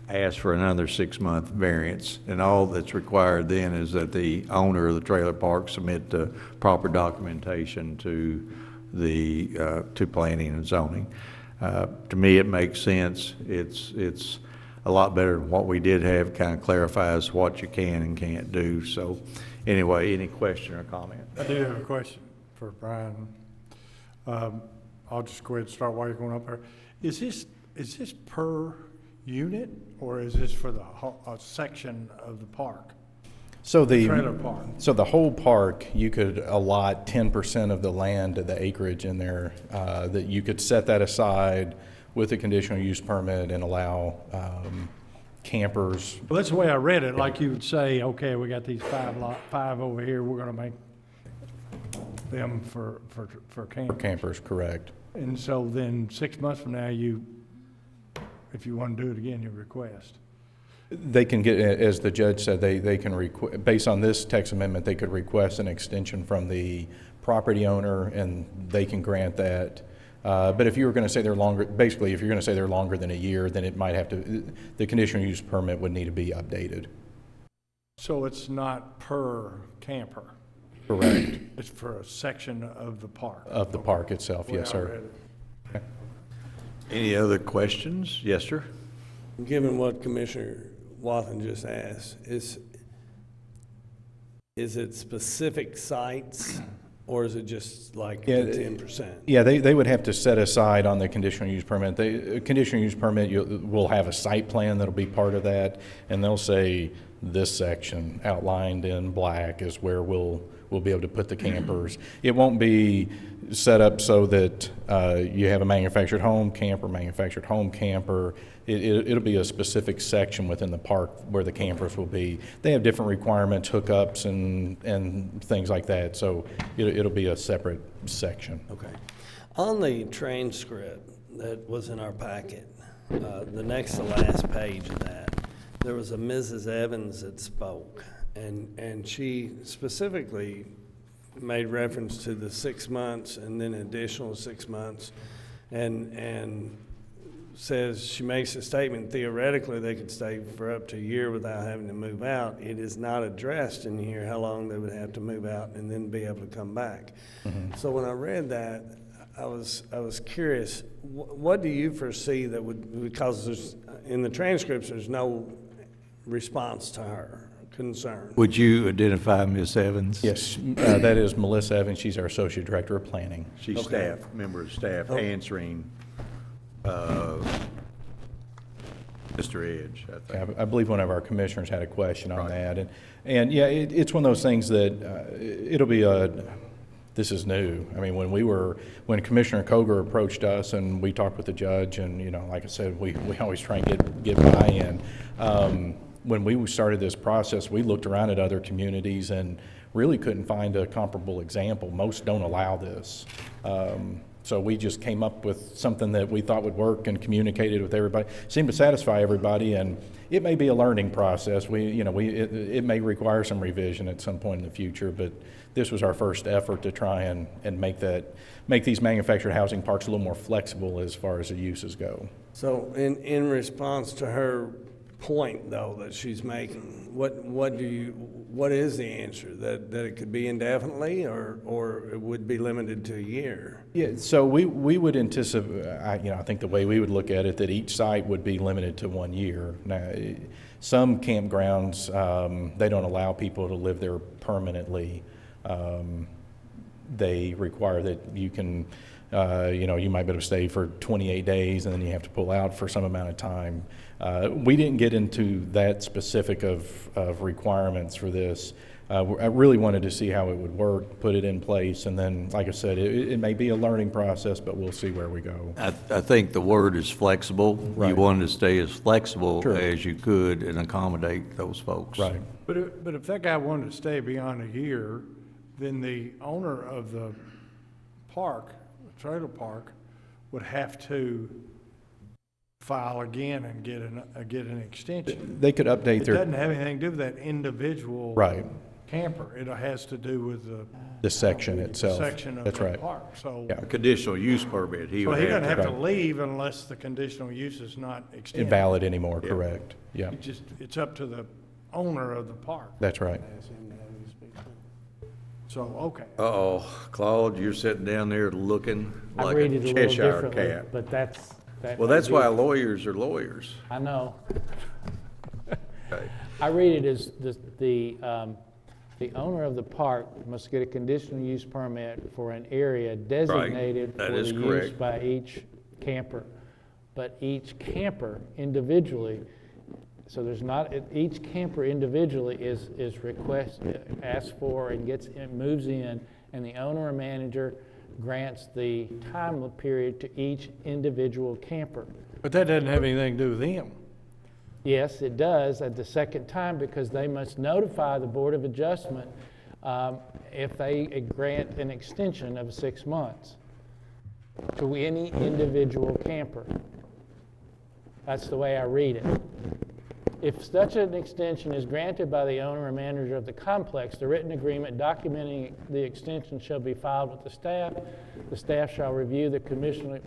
ask for another 6-month variance. And all that's required then is that the owner of the trailer park submit the proper documentation to planning and zoning. To me, it makes sense. It's a lot better than what we did have. Kind of clarifies what you can and can't do. So anyway, any question or comment? I do have a question for Brian. I'll just go ahead and start while you're going up there. Is this per unit, or is this for the whole, section of the park? So the Trailer park. So the whole park, you could allot 10% of the land, of the acreage in there, that you could set that aside with a conditional use permit and allow campers. Well, that's the way I read it. Like you would say, okay, we got these five over here. We're going to make them for campers. Campers, correct. And so then 6 months from now, if you want to do it again, you request. They can get, as the judge said, they can based on this text amendment, they could request an extension from the property owner, and they can grant that. But if you were going to say they're longer, basically, if you're going to say they're longer than a year, then it might have to, the conditional use permit would need to be updated. So it's not per camper? Correct. It's for a section of the park? Of the park itself, yes, Well, I sir. read it. Any other questions? Yes, sir. Given what Commissioner Wathen just asked, is it specific sites, or is it just like the 10%? Yeah, they would have to set aside on the conditional use permit. The conditional use permit will have a site plan that'll be part of that, and they'll say this section outlined in black is where we'll we'll be able to put the campers. It won't be set up so that you have a manufactured home camper. It'll be a specific section within the park where the campers will be. They have different requirements, hookups, and things like that. So it'll be a separate section. Okay. On the transcript that was in our packet, the next to last page of that, there was a Mrs. Evans that spoke, and she specifically made reference to the 6 months and then additional 6 months, and says, she makes a statement, theoretically they could stay for up to a year without having to move out. It is not addressed in here how long they would have to move out and then be able to come back. Mm-hmm. So when I read that, I was curious, what do you foresee that would, because there's, in the transcripts, there's no response to her concern. Would you identify Ms. Evans? Yes, that is Melissa Evans. She's our Associate Director of Planning. She's Okay. member of staff, Oh. answering Mr. Edge, I think. I believe one of our commissioners had a question on Right. that. And yeah, it's one of those things that it'll be this is new. I mean, when Commissioner Koger approached us and we talked with the judge, and, you know, like I said, we always try and get buy-in. When we started this process, we looked around at other communities and really couldn't find a comparable example. Most don't allow this. So we just came up with something that we thought would work and communicated with everybody. Seemed to satisfy everybody, and it may be a learning process. It may require some revision at some point in the future, but this was our first effort to try and make these manufactured housing parks a little more flexible as far as the uses go. So in response to her point, though, that she's making, what is the answer? That it could be indefinitely, or it would be limited to a year? Yeah, so we would anticipate, I think the way we would look at it, that each site would be limited to 1 year. Now, some campgrounds, they don't allow people to live there permanently. They require that you can, you might be able to stay for 28 days and then you have to pull out for some amount of time. We didn't get into that specific of requirements for this. I really wanted to see how it would work, put it in place, and then, like I said, it may be a learning process, but we'll see where we go. I think the word is flexible. Right. You wanted to stay as flexible Sure. as you could and accommodate those folks. Right. But if that guy wanted to stay beyond a year, then the owner of the park, the trailer park, would have to file again and get an extension. They could update It their, doesn't have anything to do with that individual right, camper. It has to do with the section the itself. section of That's the right. park. So, Yeah. A conditional use permit, he so would he doesn't have to Right. leave unless the conditional use is not extended. Invalid anymore, Yeah. correct. Yeah, It's up to the owner of the park. that's right. So, okay. Uh-oh, Claude, you're sitting down there looking I like read a it a little Cheshire differently, cat. but that Well, may that's be- why lawyers are lawyers. I know. Okay. I read it as the owner of the park must get a conditional use permit for an area designated for That the is use correct. by each camper. But each camper individually, so there's not, each camper individually is asked for and moves in, and the owner or manager grants the time period to each individual camper. But that doesn't have anything to do with him. Yes, it does at the second time, because they must notify the Board of Adjustment if they grant an extension of 6 months to any individual camper. That's the way I read it. If such an extension is granted by the owner or manager of the complex, the written agreement documenting the extension shall be filed with the staff. The staff shall review the conditional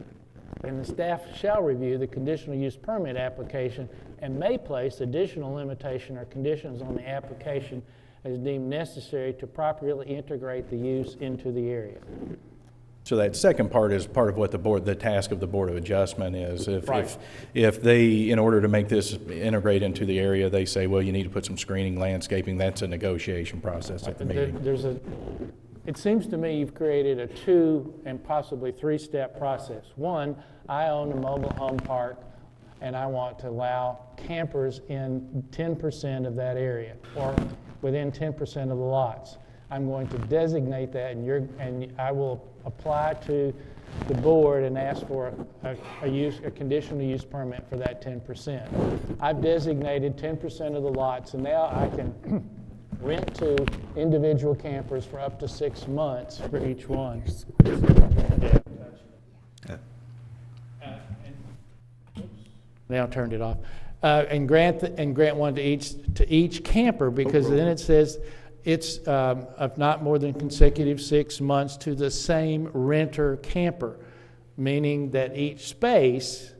use permit application and may place additional limitation or conditions on the application as deemed necessary to properly integrate the use into the area. So that second part is part of what the task of the Board of Adjustment is. Right. If they, in order to make this integrate into the area, they say, well, you need to put some screening, landscaping, that's a negotiation process at the meeting. It seems to me you've created a 2 and possibly 3-step process. One, I own a mobile home park and I want to allow campers in 10% of that area or within 10% of the lots. I'm going to designate that, and I will apply to the board and ask for a conditional use permit for that 10%. I've designated 10% of the lots, and now I can rent to individual campers for up to 6 months for each one. Now turned it off. And grant one to each camper, because then it says it's of not more than consecutive 6 months to the same renter camper, meaning that each space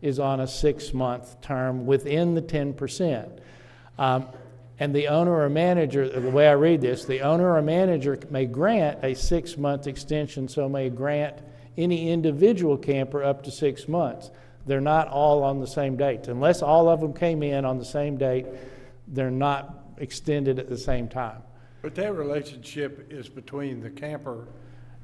is on a 6-month term within the 10%. And the owner or manager, the way I read this, the owner or manager may grant a 6-month extension, so may grant any individual camper up to 6 months. They're not all on the same date. Unless all of them came in on the same date, they're not extended at the same time. But that relationship is between the camper.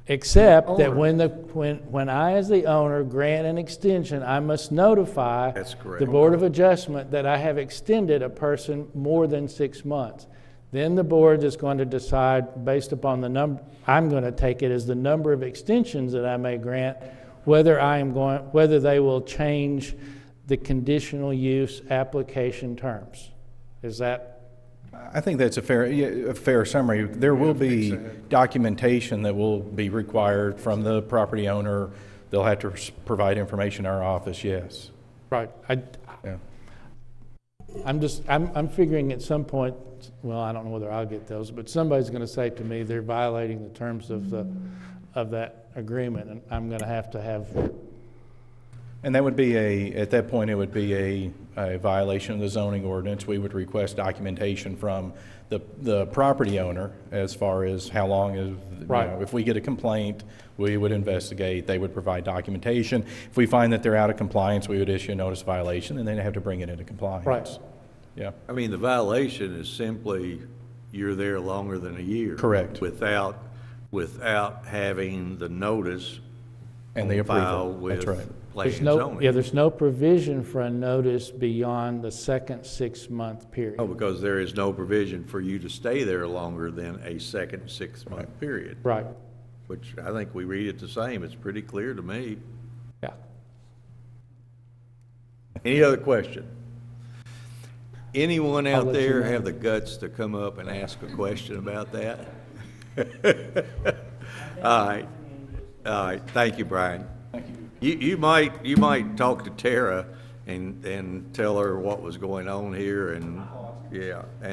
Except that when I, as the owner, grant an extension, I must notify the Board of Adjustment that I have extended a person more than 6 months. Then the board is going to decide, based upon the number, I'm going to take it as the number of extensions that I may grant, whether they will change the conditional use application terms. Is that? I think that's a fair summary. There will be documentation that will be required from the property owner. They'll have to provide information in our office, yes. Right. I'm figuring at some point, well, I don't know whether I'll get those, but somebody's going to say to me they're violating the terms of that agreement, and I'm going to have. And that would be at that point, it would be a violation of the zoning ordinance. We would request documentation from the property owner as far as how long is, right. If we get a complaint, we would investigate. They would provide documentation. If we find that they're out of compliance, we would issue a notice of violation, and then they have to bring it into compliance. Right. Yeah. I mean, the violation is simply you're there longer than a year. Correct. Without having the notice and the approval. With That's right. There's no provision for a notice beyond the second 6-month period. Oh, because there is no provision for you to stay there longer than a second 6-month period. Right. Which I think we read it the same. It's pretty clear to me. Yeah. Any other question? Anyone I'll out let you there know. have the guts to come up and ask a question about that? All right. Thank you, Brian. Thank you. You might talk to Tara and tell her what was going on here, and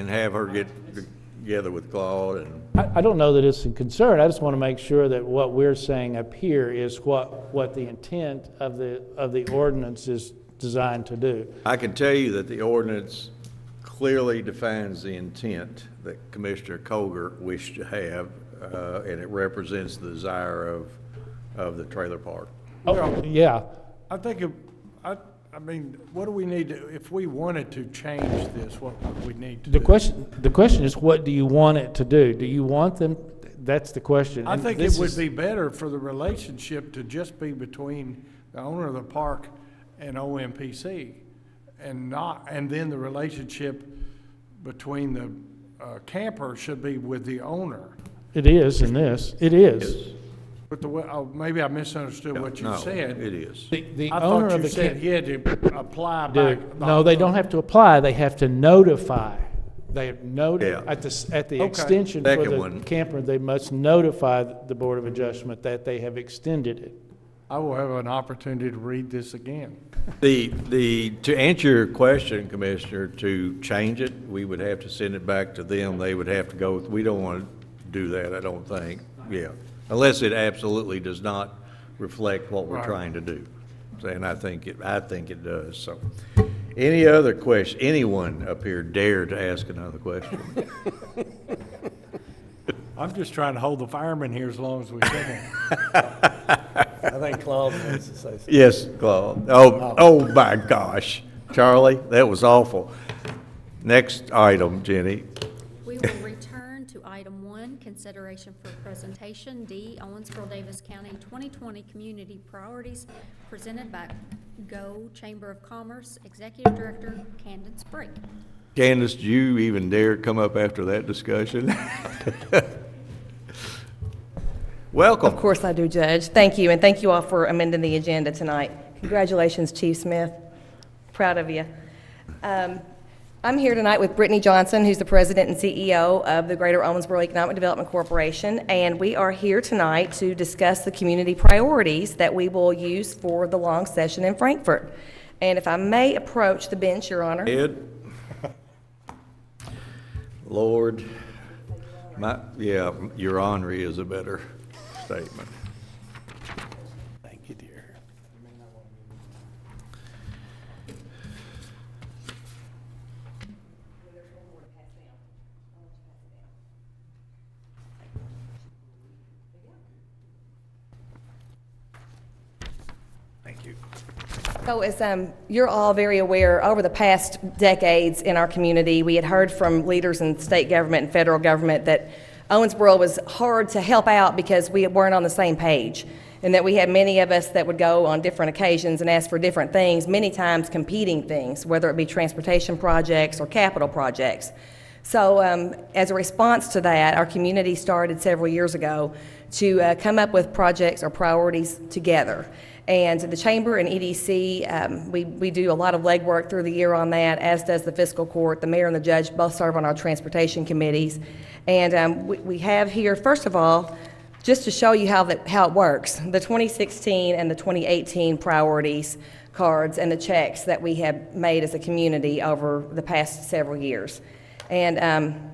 have her get together with Claude. And I don't know that it's a concern. I just want to make sure that what we're saying up here is what the intent of the ordinance is designed to do. I can tell you that the ordinance clearly defines the intent that Commissioner Colger wished to have, and it represents the desire of the trailer park. Oh, yeah. I think, I mean, what do we need to, if we wanted to change this, what would we need to do? The question is, what do you want it to do? Do you want them? That's the question. I And think this it would is- be better for the relationship to just be between the owner of the park and OMPC, and then the relationship between the camper should be with the owner. It is in this. It is. But maybe I misunderstood what you said. It is. The I owner thought of you the said he had to apply back. No, they don't have to apply. They have to notify. They at the extension for Second the one. camper, they must notify the Board of Adjustment that they have extended it. I will have an opportunity to read this again. To answer your question, Commissioner, to change it, we would have to send it back to them. They would have to go, we don't want to do that, I don't think. Yeah. Unless it absolutely does not reflect what we're Right. trying to do. And I think it does, so. Any other question? Anyone up here dare to ask another question? I'm just trying to hold the fireman here as long as we can. I think Claude wants to say something. Yes, Claude. Oh my gosh. Charlie, that was awful. Next item, Jenny. We will return to item 1, consideration for presentation. D, Owensboro-Daviess County 2020 Community Priorities, presented by GO Chamber of Commerce Executive Director Candance Brake. Candace, do you even dare come up after that discussion? Welcome. Of course I do, Judge. Thank you, and thank you all for amending the agenda tonight. Congratulations, Chief Smith. Proud of you. I'm here tonight with Brittany Johnson, who's the President and CEO of the Greater Owensboro Economic Development Corporation, and we are here tonight to discuss the community priorities that we will use for the long session in Frankfort. And if I may approach the bench, Your Honor. Ed? Lord, yeah, your honor is a better statement. Thank you, dear. Thank you. So as you're all very aware, over the past decades in our community, we had heard from leaders in state government and federal government that Owensboro was hard to help out because we weren't on the same page, and that we had many of us that would go on different occasions and ask for different things, many times competing things, whether it be transportation projects or capital projects. So as a response to that, our community started several years ago to come up with projects or priorities together. And the Chamber and EDC, we do a lot of legwork through the year on that, as does the Fiscal Court. The mayor and the judge both serve on our transportation committees. And we have here, first of all, just to show you how it works, the 2016 and the 2018 priorities cards and the checks that we have made as a community over the past several years. And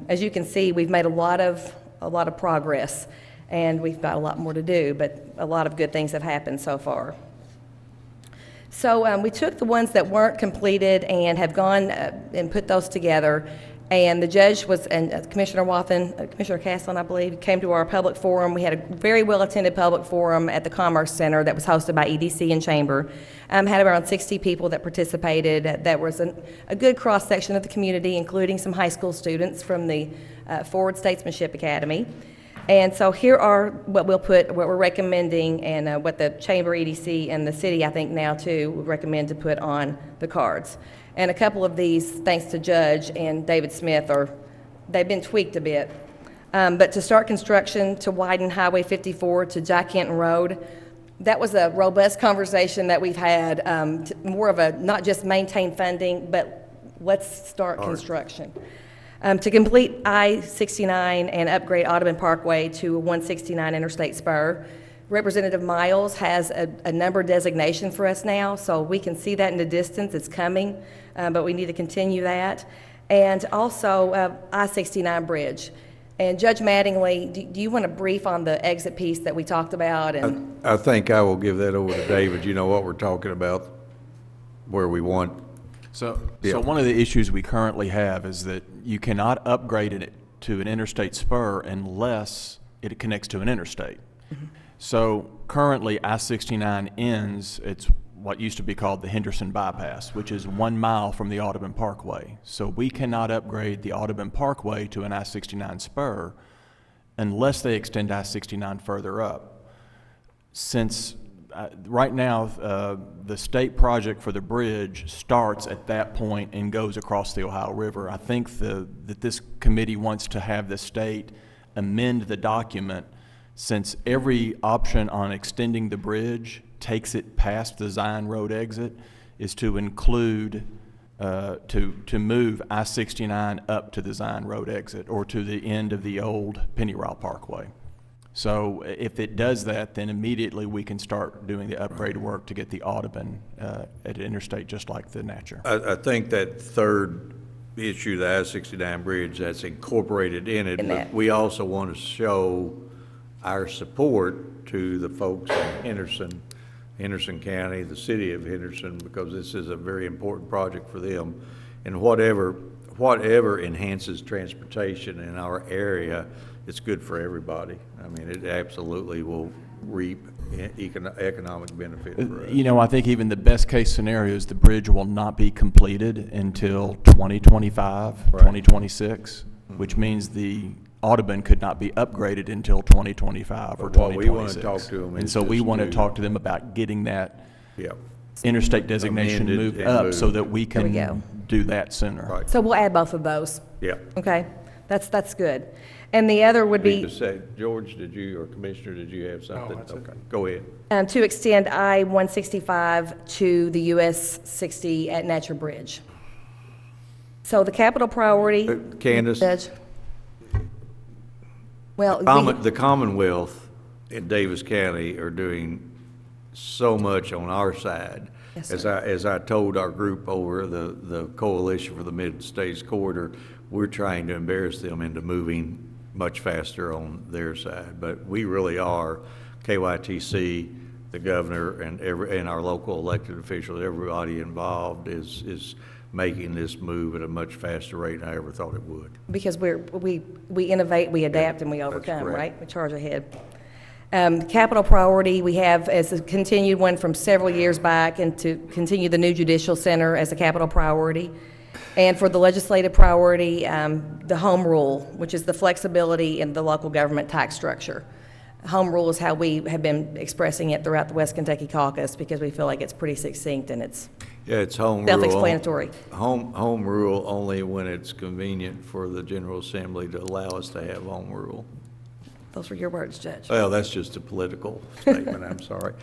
as you can see, we've made a lot of progress, and we've got a lot more to do, but a lot of good things have happened so far. So we took the ones that weren't completed and have gone and put those together. And the judge was, and Commissioner Wathen, Commissioner Castlen, I believe, came to our public forum. We had a very well-attended public forum at the Commerce Center that was hosted by EDC and Chamber. Had around 60 people that participated. That was a good cross-section of the community, including some high school students from the Forward Statesmanship Academy. And so here are what we're recommending, and what the Chamber, EDC, and the city, I think now too, would recommend to put on the cards. And a couple of these, thanks to Judge and David Smith, they've been tweaked a bit. But to start construction to widen Highway 54 to Jack Kenton Road, that was a robust conversation that we've had, more of a not just maintain funding, but let's start construction. To complete I-69 and upgrade Audubon Parkway to 169 Interstate Spur, Representative Miles has a number designation for us now, so we can see that in the distance. It's coming, but we need to continue that. And also I-69 bridge. And Judge Mattingly, do you want to brief on the exit piece that we talked about? And I think I will give that over to David. You know what we're talking about, where we want. So one of the issues we currently have is that you cannot upgrade it to an interstate spur unless it connects to an interstate. Mm-hmm. So currently I-69 ends, it's what used to be called the Henderson Bypass, which is 1 mile from the Audubon Parkway. So we cannot upgrade the Audubon Parkway to an I-69 spur unless they extend I-69 further up. Since right now, the state project for the bridge starts at that point and goes across the Ohio River. I think that this committee wants to have the state amend the document, since every option on extending the bridge takes it past the Zion Road exit, is to include, to move I-69 up to the Zion Road exit or to the end of the old Pennyroyal Parkway. So if it does that, then immediately we can start doing the upgrade work to get the Audubon at interstate, just like the Natcher. I think that third issue, the I-69 bridge, that's incorporated in it, but we also want to show our support to the folks in Henderson County, the city of Henderson, because this is a very important project for them. And whatever enhances transportation in our area, it's good for everybody. I mean, it absolutely will reap economic benefit for us. You know, I think even the best case scenario is the bridge will not be completed until 2025, right. 2026, which means the Audubon could not be upgraded until 2025 or 2026. We want to talk to them, and so we want to talk to them about getting that interstate designation moved up so that we can do that sooner. Right. So we'll add both of those. Yeah. Okay. That's good. And the other would Need be to say, George, did you, or Commissioner, did you have something? that's it. Okay, go ahead. to extend I-165 to the US 60 at Natcher Bridge. So the capital priority. Candace? Judge? Well, The Commonwealth in Davis County are doing so much on our side. Yes, As I told our group over the Coalition for the Mid-States Corridor, we're trying to embarrass them into moving much faster on their side. But we really are, KYTC, the governor, and our local elected officials, everybody involved is making this move at a much faster rate than I ever thought it would. because we innovate, we adapt, and we overcome, correct. right? We charge ahead. Capital priority, we have as a continued one from several years back, and to continue the new judicial center as a capital priority. And for the legislative priority, the home rule, which is the flexibility in the local government tax structure. Home rule is how we have been expressing it throughout the West Kentucky caucus, because we feel like it's pretty succinct and it's Yeah, it's home rule. self-explanatory. Home rule only when it's convenient for the General Assembly to allow us to have home rule. Those were your words, Judge. Well, that's just a political statement, I'm sorry.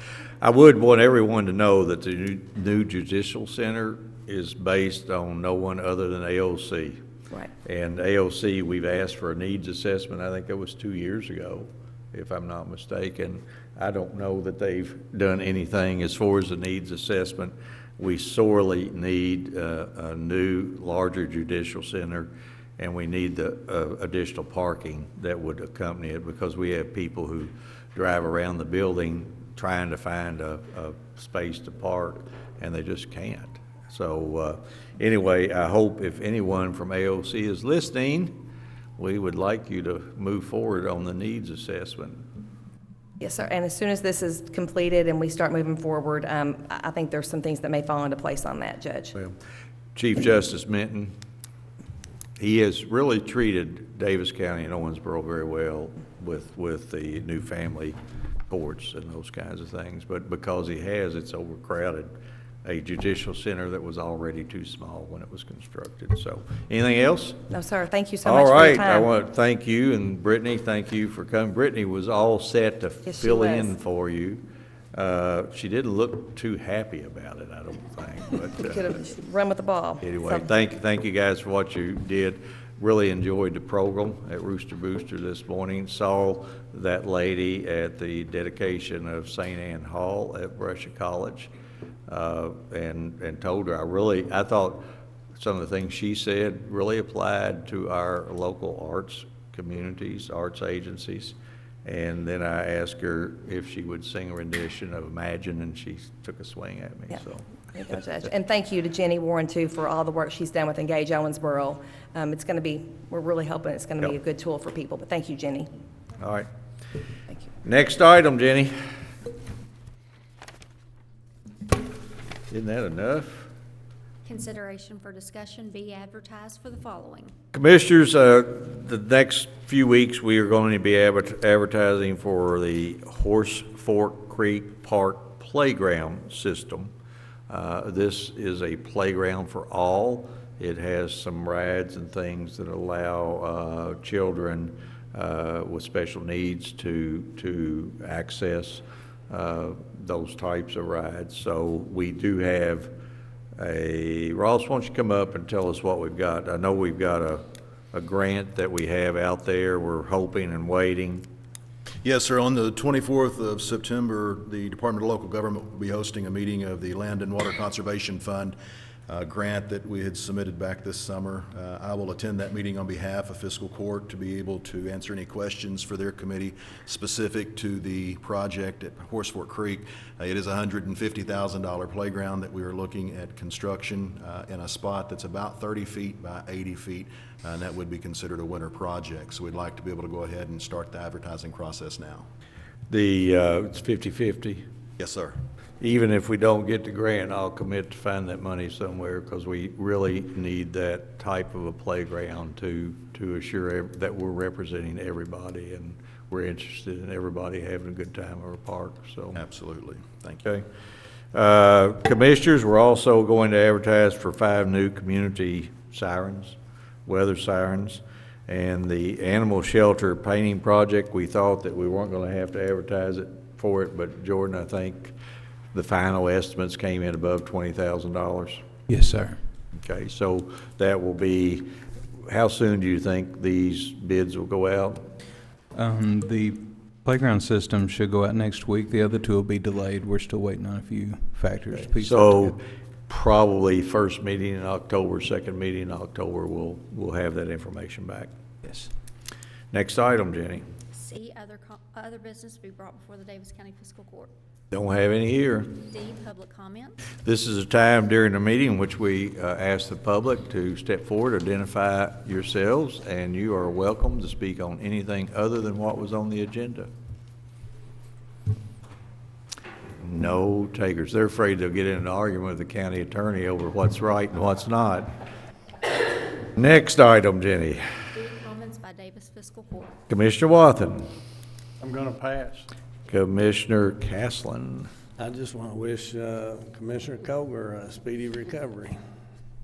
I would want everyone to know that the new judicial center is based on no one other than AOC. Right. And AOC, we've asked for a needs assessment, I think that was 2 years ago, if I'm not mistaken. I don't know that they've done anything as far as the needs assessment. We sorely need a new, larger judicial center, and we need the additional parking that would accompany it, because we have people who drive around the building trying to find a space to park, and they just can't. So anyway, I hope if anyone from AOC is listening, we would like you to move forward on the needs assessment. Yes, sir. And as soon as this is completed and we start moving forward, I think there's some things that may fall into place on that, Judge. Well, Chief Justice Minton, he has really treated Davis County and Owensboro very well with the new family courts and those kinds of things. But because he has, it's overcrowded a judicial center that was already too small when it was constructed. So, anything else? No, sir. Thank you so much All for your right, I time. want to thank you, and Brittany, thank you for coming. Brittany was all set to Yes, she fill was. in for you. She didn't look too happy about it, I don't think, but. Could have run with the ball. Anyway, So- thank you guys for what you did. Really enjoyed the program at Rooster Booster this morning. Saw that lady at the dedication of St. Anne Hall at Brescia College, and told her I thought some of the things she said really applied to our local arts communities, arts agencies. And then I asked her if she would sing a rendition of Imagine, and she took a swing at me, Yeah. so. There you go, Judge. And thank you to Jenny Warren, too, for all the work she's done with Engage Owensboro. It's going to be, we're really hoping it's going to be a Yep. good tool for people, but thank you, Jenny. All right. Thank you. Next item, Jenny. Isn't that enough? Consideration for discussion be advertised for the following. Commissioners, the next few weeks, we are going to be advertising for the Horse Fork Creek Park Playground System. This is a playground for all. It has some rides and things that allow children with special needs to access those types of rides. So we do have Ross, why don't you come up and tell us what we've got? I know we've got a grant that we have out there. We're hoping and waiting. Yes, sir. On the 24th of September, the Department of Local Government will be hosting a meeting of the Land and Water Conservation Fund grant that we had submitted back this summer. I will attend that meeting on behalf of Fiscal Court to be able to answer any questions for their committee specific to the project at Horse Fork Creek. It is a $150,000 playground that we are looking at construction in a spot that's about 30 feet by 80 feet, and that would be considered a winter project. So we'd like to be able to go ahead and start the advertising process now. It's 50-50. Yes, sir. Even if we don't get the grant, I'll commit to find that money somewhere, because we really need that type of a playground to assure that we're representing everybody, and we're interested in everybody having a good time at our park, so. Absolutely. Thank you. Okay. Commissioners, we're also going to advertise for 5 new community sirens, weather sirens. And the animal shelter painting project, we thought that we weren't gonna have to advertise it for it, but Jordan, I think the final estimates came in above $20,000. Yes, sir. Okay, so that will be, how soon do you think these bids will go out? The playground system should go out next week. The other two will be delayed. We're still waiting on a few factors to piece that So together. probably first meeting in October, second meeting in October, we'll have that information back. Yes. Next item, Jenny. C, other business to be brought before the Davis County Fiscal Court. Don't have any here. D, public comment. This is a time during the meeting in which we ask the public to step forward, identify yourselves, and you are welcome to speak on anything other than what was on the agenda. No takers. They're afraid they'll get in an argument with the county attorney over what's right and what's not. Next item, Jenny. D, comments by Davis Fiscal Court. Commissioner Wathen. I'm gonna pass. Commissioner Castlen. I just want to wish Commissioner Koger a speedy recovery.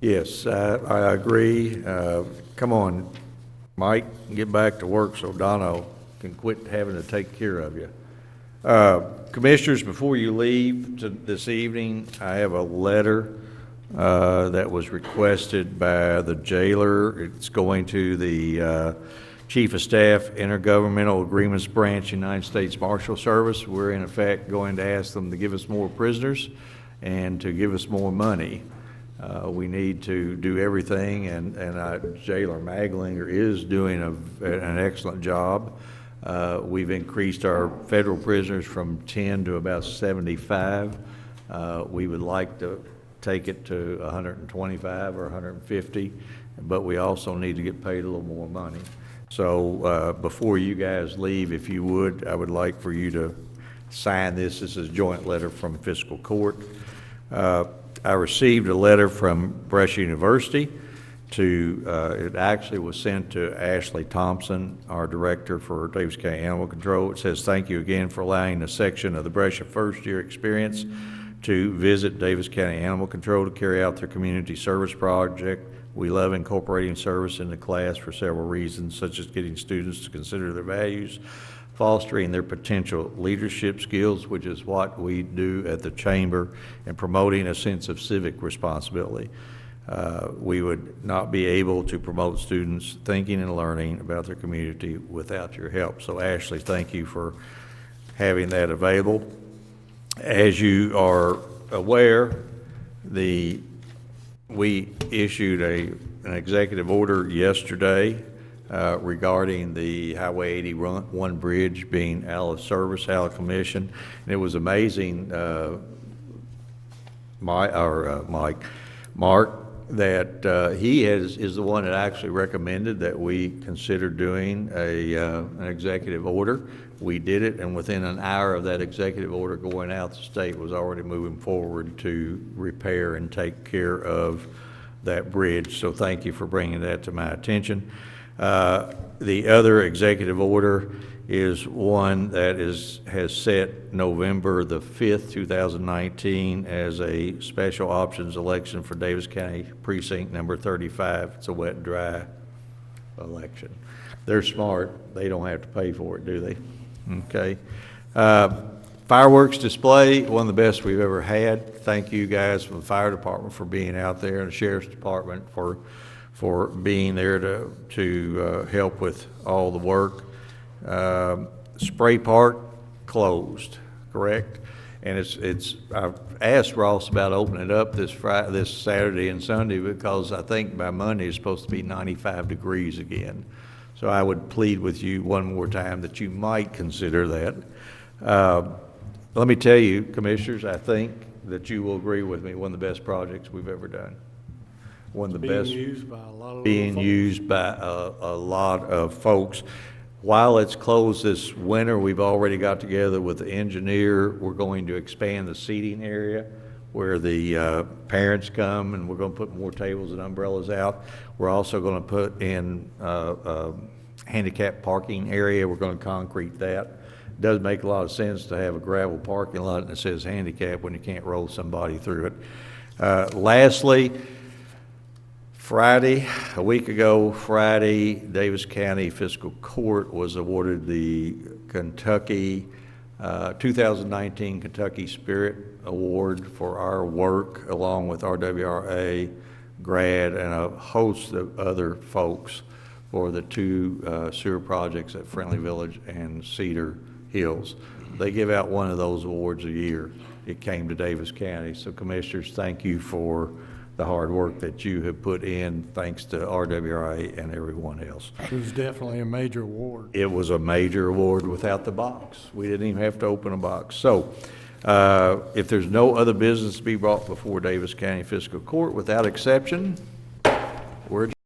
Yes, I agree. Come on, Mike, get back to work so Dono can quit having to take care of you. Commissioners, before you leave this evening, I have a letter that was requested by the jailer. It's going to the Chief of Staff, Intergovernmental Agreements Branch, United States Marshal Service. We're in effect going to ask them to give us more prisoners and to give us more money. We need to do everything, and Jailer Maglinger is doing an excellent job. We've increased our federal prisoners from 10 to about 75. We would like to take it to 125 or 150, but we also need to get paid a little more money. So before you guys leave, if you would, I would like for you to sign this. This is a joint letter from Fiscal Court. I received a letter from Brescia University it actually was sent to Ashley Thompson, our director for Davis County Animal Control. It says, thank you again for allowing a section of the Brescia first year experience to visit Davis County Animal Control to carry out their community service project. We love incorporating service in the class for several reasons, such as getting students to consider their values, fostering their potential leadership skills, which is what we do at the Chamber, and promoting a sense of civic responsibility. We would not be able to promote students thinking and learning about their community without your help. So Ashley, thank you for having that available. As you are aware, we issued an executive order yesterday regarding the Highway 81 bridge being out of service, out of commission. And it was amazing, Mark, that he is the one that actually recommended that we consider doing an executive order. We did it, and within an hour of that executive order going out, the state was already moving forward to repair and take care of that bridge. So thank you for bringing that to my attention. The other executive order is one that has set November the 5th, 2019 as a special options election for Davis County Precinct number 35. It's a wet and dry election. They're smart. They don't have to pay for it, do they? Okay. Fireworks display, one of the best we've ever had. Thank you guys from the fire department for being out there, and the sheriff's department for being there to help with all the work. Spray Park closed, correct? And I've asked Ross about opening it up this Saturday and Sunday, because I think by Monday it's supposed to be 95 degrees again. So I would plead with you one more time that you might consider that. Let me tell you, commissioners, I think that you will agree with me, one of the best projects we've ever done. One of the best. Being used by a lot of being used by a lot of folks. While it's closed this winter, we've already got together with the engineer. We're going to expand the seating area where the parents come, and we're going to put more tables and umbrellas out. We're also going to put in a handicap parking area. We're going to concrete that. It does make a lot of sense to have a gravel parking lot that says handicap when you can't roll somebody through it. Lastly, Friday, a week ago Friday, Davis County Fiscal Court was awarded the Kentucky, 2019 Kentucky Spirit Award for our work, along with RWRA, GRAD, and a host of other folks for the two sewer projects at Friendly Village and Cedar Hills. They give out one of those awards a year. It came to Davis County. So Commissioners, thank you for the hard work that you have put in, thanks to RWRA and everyone else. It was definitely a major award. It was a major award without the box. We didn't even have to open a box. So if there's no other business to be brought before Davis County Fiscal Court, without exception, we're adjourned.